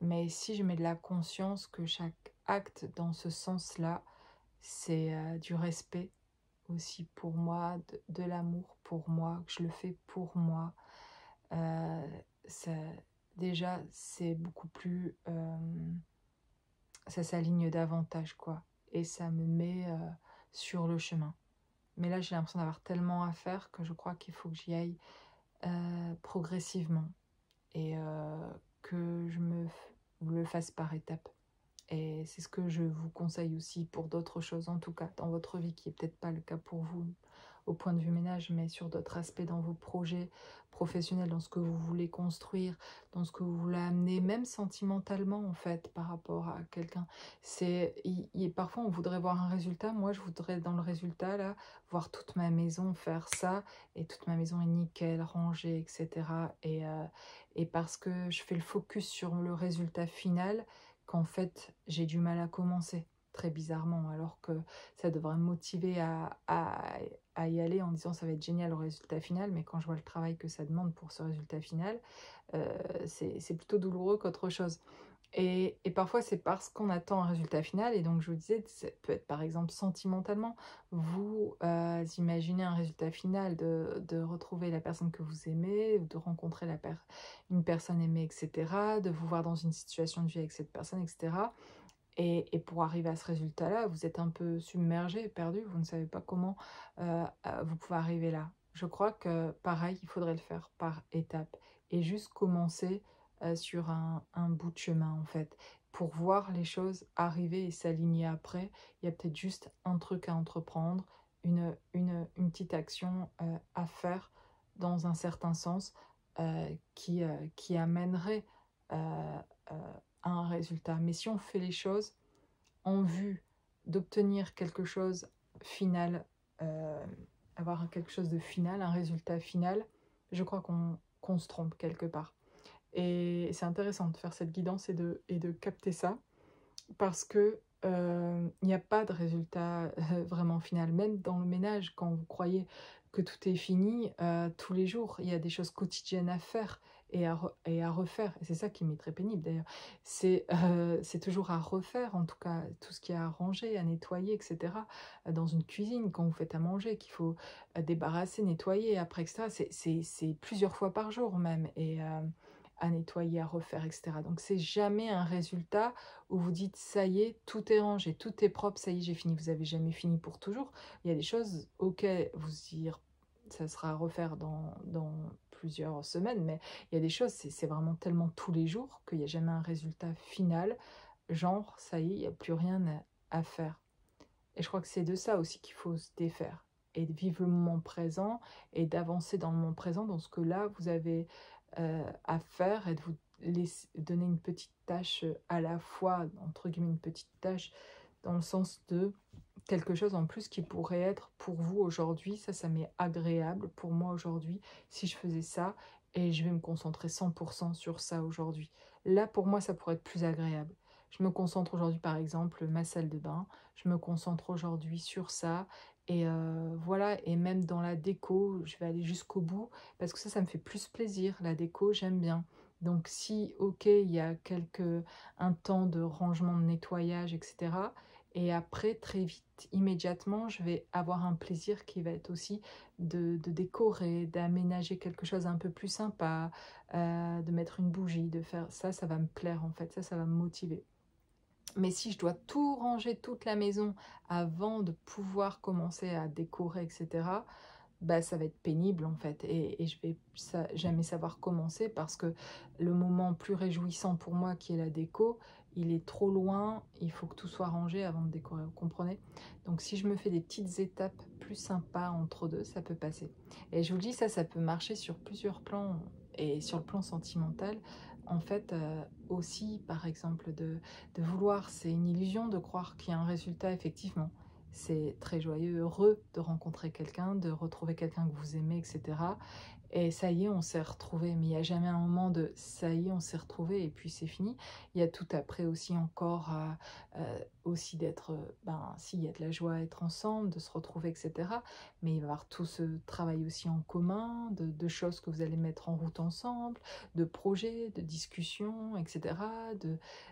mais si je mets de la conscience que chaque acte dans ce sens-là, c'est du respect aussi pour moi, de l'amour pour moi, que je le fais pour moi, euh, ça, déjà c'est beaucoup plus... ça s'aligne davantage, quoi. Et ça me met sur le chemin. Mais là, j'ai l'impression d'avoir tellement à faire que je crois qu'il faut que j'y aille progressivement. Et que le fasse par étapes. Et c'est ce que je vous conseille aussi pour d'autres choses, en tout cas dans votre vie, qui n'est peut-être pas le cas pour vous au point de vue ménage, mais sur d'autres aspects dans vos projets professionnels, dans ce que vous voulez construire, dans ce que vous voulez amener, même sentimentalement en fait, par rapport à quelqu'un. Parfois on voudrait voir un résultat, moi je voudrais dans le résultat là, voir toute ma maison faire ça, et toute ma maison est nickel, rangée, etc. Et parce que je fais le focus sur le résultat final, qu'en fait j'ai du mal à commencer, très bizarrement, alors que ça devrait me motiver à y aller en disant ça va être génial au résultat final, mais quand je vois le travail que ça demande pour ce résultat final, c'est plutôt douloureux qu'autre chose. Et parfois c'est parce qu'on attend un résultat final, et donc je vous disais, ça peut être par exemple sentimentalement, vous imaginez un résultat final de retrouver la personne que vous aimez, ou de rencontrer une personne aimée, etc., de vous voir dans une situation de vie avec cette personne, etc. Et pour arriver à ce résultat-là, vous êtes un peu submergé, perdu, vous ne savez pas comment vous pouvez arriver là. Je crois que pareil, il faudrait le faire par étapes et juste commencer sur un bout de chemin en fait. Pour voir les choses arriver et s'aligner après, il y a peut-être juste un truc à entreprendre, une petite action à faire dans un certain sens qui amènerait euh, euh, à un résultat. Mais si on fait les choses en vue d'obtenir quelque chose final, euh, avoir quelque chose de final, un résultat final, je crois qu'on se trompe quelque part. Et c'est intéressant de faire cette guidance et de capter ça, parce que il n'y a pas de résultat vraiment final. Même dans le ménage, quand vous croyez que tout est fini, tous les jours, il y a des choses quotidiennes à faire et à refaire. Et c'est ça qui m'est très pénible d'ailleurs. C'est toujours à refaire, en tout cas, tout ce qui est à ranger, à nettoyer, etc. Dans une cuisine, quand vous faites à manger, qu'il faut débarrasser, nettoyer, après, etc. C'est plusieurs fois par jour même. Et à nettoyer, à refaire, etc. Donc c'est jamais un résultat où vous dites ça y est, tout est rangé, tout est propre, ça y est, j'ai fini. Vous n'avez jamais fini pour toujours. Il y a des choses auxquelles ça sera à refaire dans plusieurs semaines, mais il y a des choses, c'est vraiment tellement tous les jours qu'il n'y a jamais un résultat final, genre ça y est, il n'y a plus rien à faire. Et je crois que c'est de ça aussi qu'il faut se défaire, et de vivre le moment présent, et d'avancer dans le moment présent, dans ce que là, vous avez à faire, et donner une petite tâche à la fois, entre guillemets une petite tâche, dans le sens de quelque chose en plus qui pourrait être pour vous aujourd'hui, ça m'est agréable pour moi aujourd'hui, si je faisais ça, et je vais me concentrer 100% sur ça aujourd'hui. Là, pour moi, ça pourrait être plus agréable. Je me concentre aujourd'hui, par exemple, ma salle de bain, je me concentre aujourd'hui sur ça, et voilà, et même dans la déco, je vais aller jusqu'au bout, parce que ça me fait plus plaisir, la déco, j'aime bien. Donc si, ok, il y a un temps de rangement, de nettoyage, etc., et après, très vite, immédiatement, je vais avoir un plaisir qui va être aussi de décorer, d'aménager quelque chose un peu plus sympa, de mettre une bougie, de faire ça, ça va me plaire en fait, ça va me motiver. Mais si je dois tout ranger, toute la maison, avant de pouvoir commencer à décorer, etc., bah, ça va être pénible en fait. Et je vais jamais savoir commencer parce que le moment plus réjouissant pour moi, qui est la déco, il est trop loin. Il faut que tout soit rangé avant de décorer, vous comprenez? Donc si je me fais des petites étapes plus sympas entre deux, ça peut passer. Et je vous le dis, ça peut marcher sur plusieurs plans. Et sur le plan sentimental, en fait, aussi, par exemple, de vouloir, c'est une illusion de croire qu'il y a un résultat, effectivement. C'est très joyeux, heureux de rencontrer quelqu'un, de retrouver quelqu'un que vous aimez, etc. Et ça y est, on s'est retrouvés. Mais il n'y a jamais un moment de ça y est, on s'est retrouvés et puis c'est fini. Il y a tout après aussi encore, aussi d'être, s'il y a de la joie à être ensemble, de se retrouver, etc. Mais il va y avoir tout ce travail aussi en commun, de choses que vous allez mettre en route ensemble, de projets, de discussions, etc.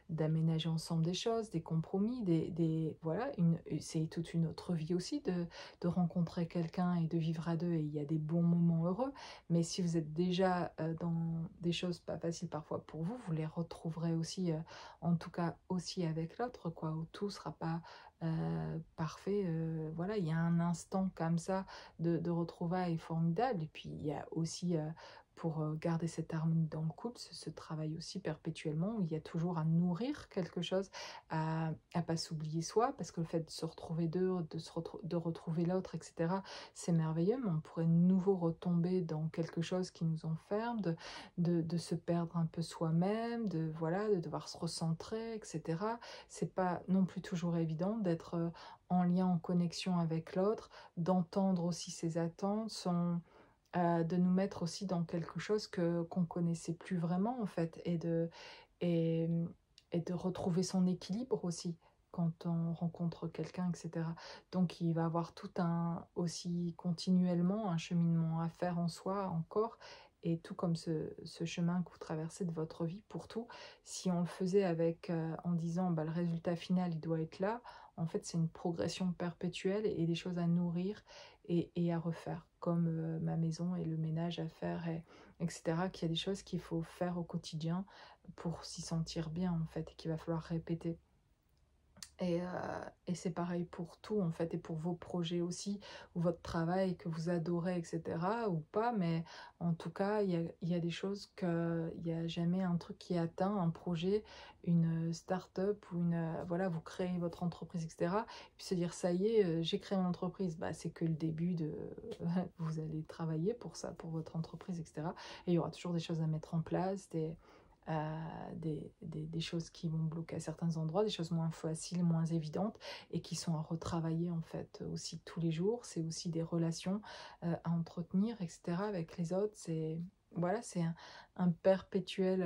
D'aménager ensemble des choses, des compromis, voilà, c'est toute une autre vie aussi de rencontrer quelqu'un et de vivre à deux, et il y a des bons moments heureux. Mais si vous êtes déjà dans des choses pas faciles parfois pour vous, vous les retrouverez aussi, en tout cas aussi avec l'autre, quoi, où tout sera pas parfait. Voilà, il y a un instant comme ça de retrouvailles formidable. Et puis il y a aussi, pour garder cette harmonie dans le couple, ce travail aussi perpétuellement, où il y a toujours à nourrir quelque chose, à pas s'oublier soi, parce que le fait de se retrouver deux, de retrouver l'autre, etc., c'est merveilleux, mais on pourrait de nouveau retomber dans quelque chose qui nous enferme, de se perdre un peu soi-même, voilà, de devoir se recentrer, etc. C'est pas non plus toujours évident d'être en lien, en connexion avec l'autre, d'entendre aussi ses attentes, de nous mettre aussi dans quelque chose qu'on connaissait plus vraiment en fait, et, et de retrouver son équilibre aussi quand on rencontre quelqu'un, etc. Donc il va avoir tout aussi continuellement un cheminement à faire en soi encore, et tout comme ce chemin que vous traversez de votre vie pour tout, si on le faisait avec, en disant bah, le résultat final il doit être là, en fait c'est une progression perpétuelle et des choses à nourrir et à refaire, comme ma maison et le ménage à faire, etc. Qu'il y a des choses qu'il faut faire au quotidien pour s'y sentir bien, en fait, et qu'il va falloir répéter. Et c'est pareil pour tout, en fait, et pour vos projets aussi, ou votre travail que vous adorez, etc., ou pas, mais en tout cas, il y a des choses il n'y a jamais un truc qui atteint un projet, une start-up, ou voilà, vous créez votre entreprise, etc., et puis se dire, ça y est, j'ai créé mon entreprise, bah, c'est que le début de... vous allez travailler pour ça, pour votre entreprise, etc., et il y aura toujours des choses à mettre en place, des choses qui vont bloquer à certains endroits, des choses moins faciles, moins évidentes, et qui sont à retravailler en fait aussi tous les jours. C'est aussi des relations à entretenir, etc., avec les autres. Voilà, c'est un perpétuel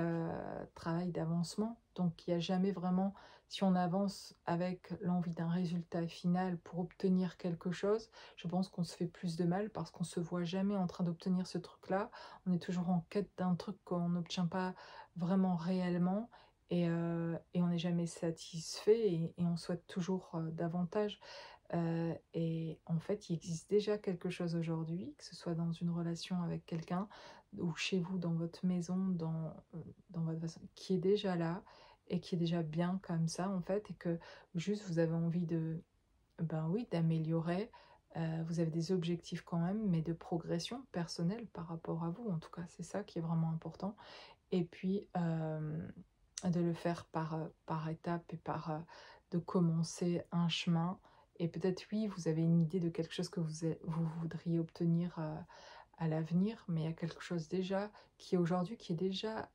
travail d'avancement. Donc il n'y a jamais vraiment, si on avance avec l'envie d'un résultat final pour obtenir quelque chose, je pense qu'on se fait plus de mal parce qu'on se voit jamais en train d'obtenir ce truc-là. On est toujours en quête d'un truc qu'on n'obtient pas vraiment réellement, et on n'est jamais satisfait, et on souhaite toujours davantage. Et en fait, il existe déjà quelque chose aujourd'hui, que ce soit dans une relation avec quelqu'un, ou chez vous, dans votre maison, dans votre façon, qui est déjà là, et qui est déjà bien comme ça, en fait, et que juste vous avez envie ben oui, d'améliorer. Vous avez des objectifs quand même, mais de progression personnelle par rapport à vous, en tout cas, c'est ça qui est vraiment important. Et puis de le faire par étapes, et de commencer un chemin. Et peut-être, oui, vous avez une idée de quelque chose que vous voudriez obtenir à l'avenir, mais il y a quelque chose déjà qui est aujourd'hui, qui est déjà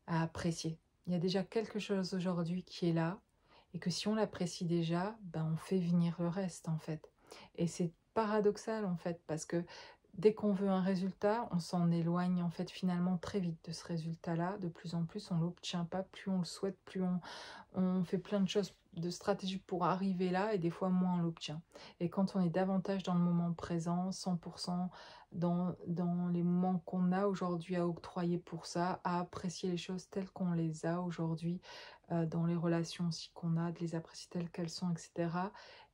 à apprécier. Il y a déjà quelque chose aujourd'hui qui est là, et que si on l'apprécie déjà, ben on fait venir le reste en fait. Et c'est paradoxal en fait, parce que dès qu'on veut un résultat, on s'en éloigne en fait finalement très vite de ce résultat-là. De plus en plus, on ne l'obtient pas, plus on le souhaite, plus on fait plein de choses, de stratégies pour arriver là, et des fois moins on l'obtient. Et quand on est davantage dans le moment présent, 100% dans les moments qu'on a aujourd'hui à octroyer pour ça, à apprécier les choses telles qu'on les a aujourd'hui, dans les relations aussi qu'on a, de les apprécier telles qu'elles sont, etc.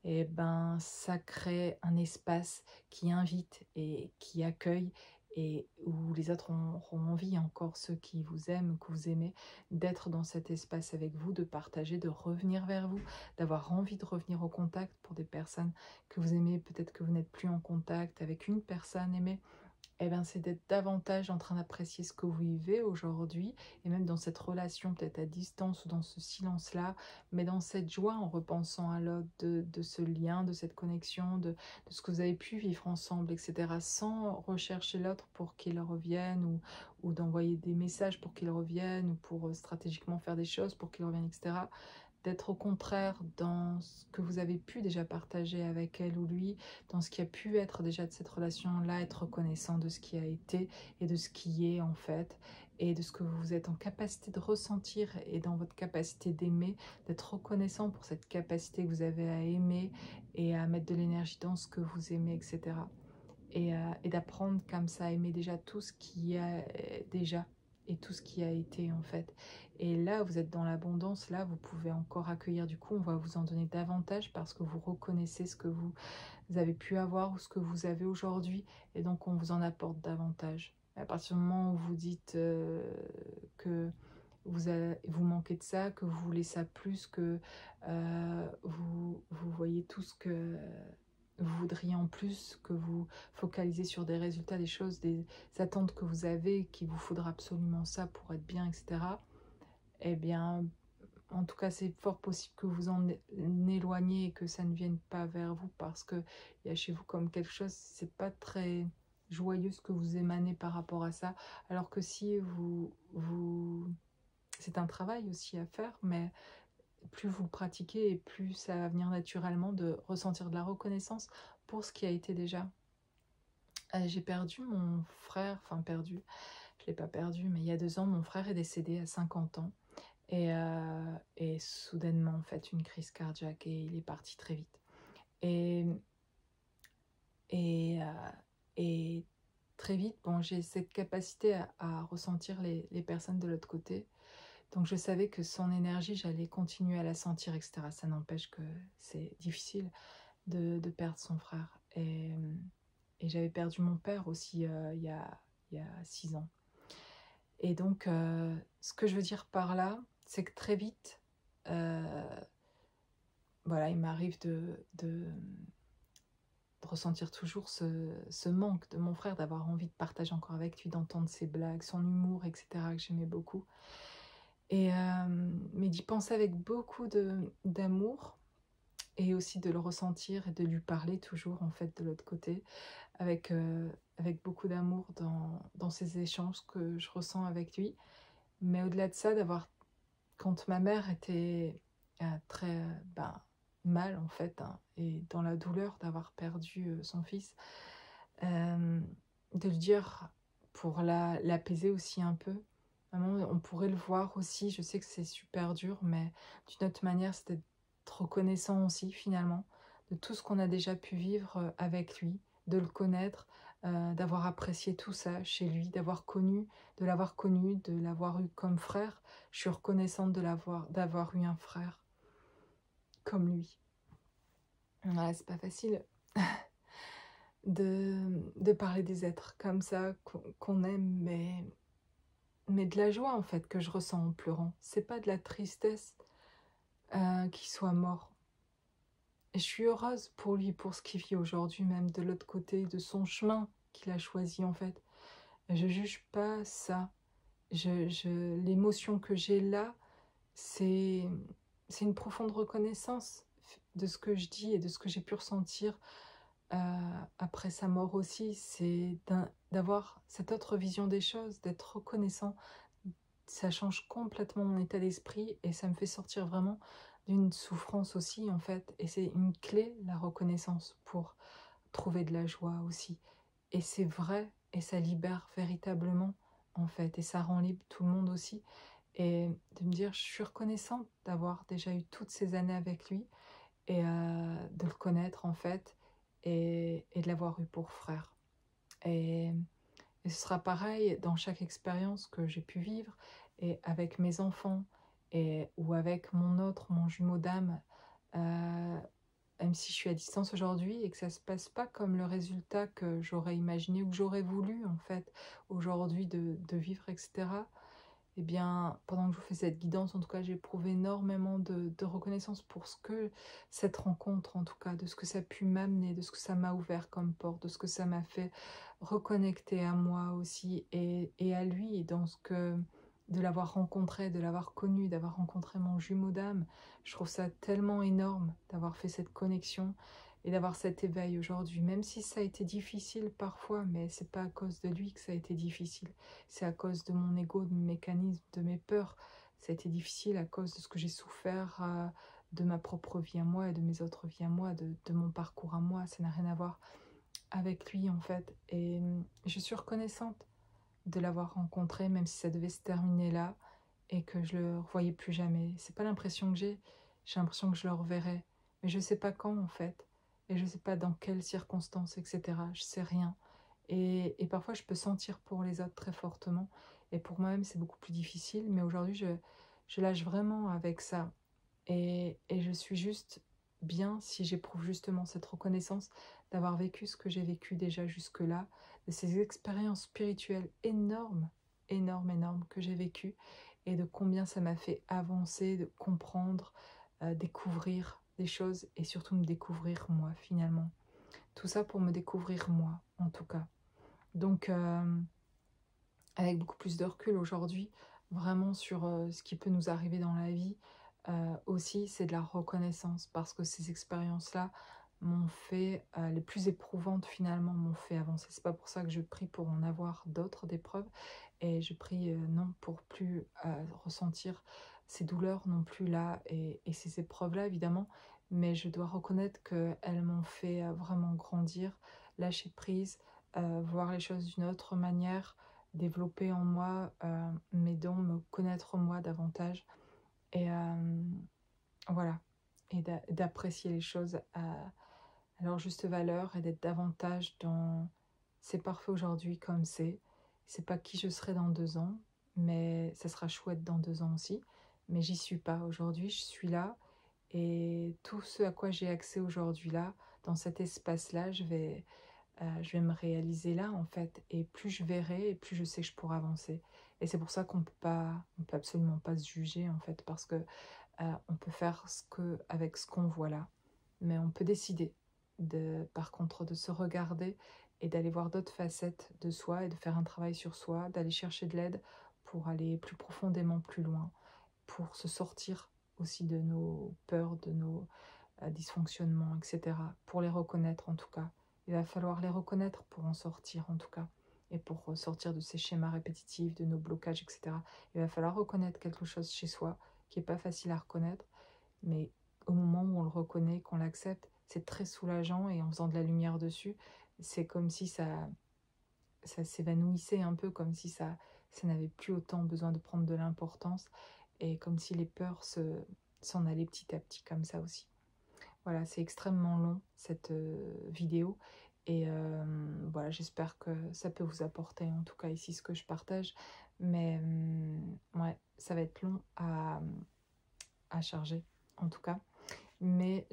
Et ben ça crée un espace qui invite et qui accueille, et où les autres auront envie, encore ceux qui vous aiment, que vous aimez, d'être dans cet espace avec vous, de partager, de revenir vers vous, d'avoir envie de revenir au contact pour des personnes que vous aimez. Peut-être que vous n'êtes plus en contact avec une personne aimée. Eh bien, c'est d'être davantage en train d'apprécier ce que vous vivez aujourd'hui, et même dans cette relation peut-être à distance ou dans ce silence-là, mais dans cette joie en repensant à l'autre, de ce lien, de cette connexion, de ce que vous avez pu vivre ensemble, etc. Sans rechercher l'autre pour qu'il revienne, ou d'envoyer des messages pour qu'il revienne, ou pour stratégiquement faire des choses pour qu'il revienne, etc. D'être au contraire dans ce que vous avez pu déjà partager avec elle ou lui, dans ce qui a pu être déjà de cette relation-là, être reconnaissant de ce qui a été et de ce qui est en fait, et de ce que vous êtes en capacité de ressentir, et dans votre capacité d'aimer, d'être reconnaissant pour cette capacité que vous avez à aimer et à mettre de l'énergie dans ce que vous aimez, etc. Et d'apprendre comme ça à aimer déjà tout ce qui a déjà, et tout ce qui a été en fait. Et là, vous êtes dans l'abondance, là, vous pouvez encore accueillir, du coup, on va vous en donner davantage parce que vous reconnaissez ce que vous avez pu avoir ou ce que vous avez aujourd'hui, et donc on vous en apporte davantage. À partir du moment où vous dites que vous manquez de ça, que vous voulez ça plus, que vous voyez tout ce que vous voudriez en plus, que vous focalisez sur des résultats, des choses, des attentes que vous avez, qu'il vous faudra absolument ça pour être bien, etc. Eh bien, en tout cas, c'est fort possible que vous en éloigniez et que ça ne vienne pas vers vous, parce que il y a chez vous comme quelque chose, c'est pas très joyeux ce que vous émanez par rapport à ça. Alors que si c'est un travail aussi à faire, mais plus vous le pratiquez, et plus ça va venir naturellement de ressentir de la reconnaissance pour ce qui a été déjà. J'ai perdu mon frère, enfin perdu, je ne l'ai pas perdu, mais il y a 2 ans, mon frère est décédé à 50 ans. Et soudainement, en fait, une crise cardiaque, et il est parti très vite. Et, et, euh, et très vite, bon, j'ai cette capacité à ressentir les personnes de l'autre côté. Donc je savais que son énergie, j'allais continuer à la sentir, etc. Ça n'empêche que c'est difficile de perdre son frère. Et j'avais perdu mon père aussi il y a 6 ans. Et donc, ce que je veux dire par là, c'est que très vite, voilà, il m'arrive de ressentir toujours ce manque de mon frère, d'avoir envie de partager encore avec lui, d'entendre ses blagues, son humour, etc., que j'aimais beaucoup. Mais d'y penser avec beaucoup d'amour, et aussi de le ressentir et de lui parler toujours, en fait, de l'autre côté, avec beaucoup d'amour dans ces échanges que je ressens avec lui. Mais au-delà de ça, quand ma mère était très mal, en fait, hein, et dans la douleur d'avoir perdu son fils, de le dire pour l'apaiser aussi un peu. Vraiment, on pourrait le voir aussi, je sais que c'est super dur, mais d'une autre manière, c'est d'être reconnaissant aussi, finalement, de tout ce qu'on a déjà pu vivre avec lui, de le connaître, d'avoir apprécié tout ça chez lui, de l'avoir connu, de l'avoir eu comme frère. Je suis reconnaissante d'avoir eu un frère comme lui. Voilà, c'est pas facile de parler des êtres comme ça qu'on aime, mais de la joie en fait que je ressens en pleurant. C'est pas de la tristesse qu'il soit mort. Et je suis heureuse pour lui, pour ce qu'il vit aujourd'hui, même de l'autre côté de son chemin qu'il a choisi en fait. Je juge pas ça. L'émotion que j'ai là, c'est une profonde reconnaissance de ce que je dis et de ce que j'ai pu ressentir après sa mort aussi. C'est d'avoir cette autre vision des choses, d'être reconnaissant ça change complètement mon état d'esprit et ça me fait sortir vraiment d'une souffrance aussi, en fait. Et c'est une clé, la reconnaissance, pour trouver de la joie aussi. Et c'est vrai, et ça libère véritablement, en fait. Et ça rend libre tout le monde aussi. Et de me dire, je suis reconnaissante d'avoir déjà eu toutes ces années avec lui et de le connaître, en fait, et de l'avoir eu pour frère. Et, et ce sera pareil dans chaque expérience que j'ai pu vivre, et avec mes enfants, ou avec mon jumeau d'âme, même si je suis à distance aujourd'hui et que ça se passe pas comme le résultat que j'aurais imaginé ou que j'aurais voulu, en fait, aujourd'hui de vivre, etc. Eh bien, pendant que je vous fais cette guidance, en tout cas, j'ai éprouvé énormément de reconnaissance pour ce que cette rencontre, en tout cas, de ce que ça a pu m'amener, de ce que ça m'a ouvert comme porte, de ce que ça m'a fait reconnecter à moi aussi et à lui, dans ce que de l'avoir rencontré, de l'avoir connu, d'avoir rencontré mon jumeau d'âme. Je trouve ça tellement énorme d'avoir fait cette connexion et d'avoir cet éveil aujourd'hui, même si ça a été difficile parfois, mais c'est pas à cause de lui que ça a été difficile. C'est à cause de mon ego, de mes mécanismes, de mes peurs. Ça a été difficile à cause de ce que j'ai souffert de ma propre vie à moi et de mes autres vies à moi, de mon parcours à moi. Ça n'a rien à voir avec lui, en fait. Et je suis reconnaissante de l'avoir rencontré, même si ça devait se terminer là et que je le revoyais plus jamais. C'est pas l'impression que j'ai l'impression que je le reverrai. Mais je sais pas quand, en fait. Et je sais pas dans quelles circonstances, etc. Je sais rien. Et parfois, je peux sentir pour les autres très fortement. Et pour moi-même, c'est beaucoup plus difficile. Mais aujourd'hui, je lâche vraiment avec ça. Et je suis juste bien si j'éprouve justement cette reconnaissance d'avoir vécu ce que j'ai vécu déjà jusque-là, de ces expériences spirituelles énormes, énormes, énormes que j'ai vécues, et de combien ça m'a fait avancer, de comprendre, découvrir des choses, et surtout me découvrir moi, finalement. Tout ça pour me découvrir moi, en tout cas. Donc, avec beaucoup plus de recul aujourd'hui, vraiment sur ce qui peut nous arriver dans la vie, aussi, c'est de la reconnaissance, parce que ces expériences-là m'ont fait, les plus éprouvantes finalement, m'ont fait avancer. C'est pas pour ça que je prie pour en avoir d'autres d'épreuves, et je prie non pour plus ressentir ces douleurs non plus là, et ces épreuves-là évidemment, mais je dois reconnaître qu'elles m'ont fait vraiment grandir, lâcher prise, voir les choses d'une autre manière, développer en moi mes dons, me connaître moi davantage, et voilà, et d'apprécier les choses à leur juste valeur, et d'être davantage dans c'est parfait aujourd'hui comme c'est pas qui je serai dans 2 ans, mais ça sera chouette dans 2 ans aussi, mais j'y suis pas aujourd'hui, je suis là, et tout ce à quoi j'ai accès aujourd'hui là, dans cet espace là, je vais me réaliser là, en fait, et plus je verrai, et plus je sais que je pourrai avancer. Et c'est pour ça on peut absolument pas se juger, en fait, parce que on peut faire avec ce qu'on voit là, mais on peut décider par contre, de se regarder et d'aller voir d'autres facettes de soi, et de faire un travail sur soi, d'aller chercher de l'aide pour aller plus profondément plus loin, pour se sortir aussi de nos peurs, de nos dysfonctionnements, etc. Pour les reconnaître, en tout cas. Il va falloir les reconnaître pour en sortir, en tout cas, et pour sortir de ces schémas répétitifs, de nos blocages, etc. Il va falloir reconnaître quelque chose chez soi qui n'est pas facile à reconnaître, mais au moment où on le reconnaît, qu'on l'accepte, c'est très soulageant, et en faisant de la lumière dessus, c'est comme si ça s'évanouissait un peu, comme si ça n'avait plus autant besoin de prendre de l'importance, et comme si les peurs s'en allaient petit à petit comme ça aussi. Voilà, c'est extrêmement long cette vidéo, et voilà, j'espère que ça peut vous apporter, en tout cas ici, ce que je partage, mais ouais, ça va être long à charger, en tout cas, mais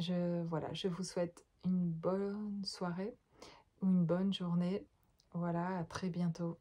voilà, je vous souhaite une bonne soirée ou une bonne journée, voilà, à très bientôt.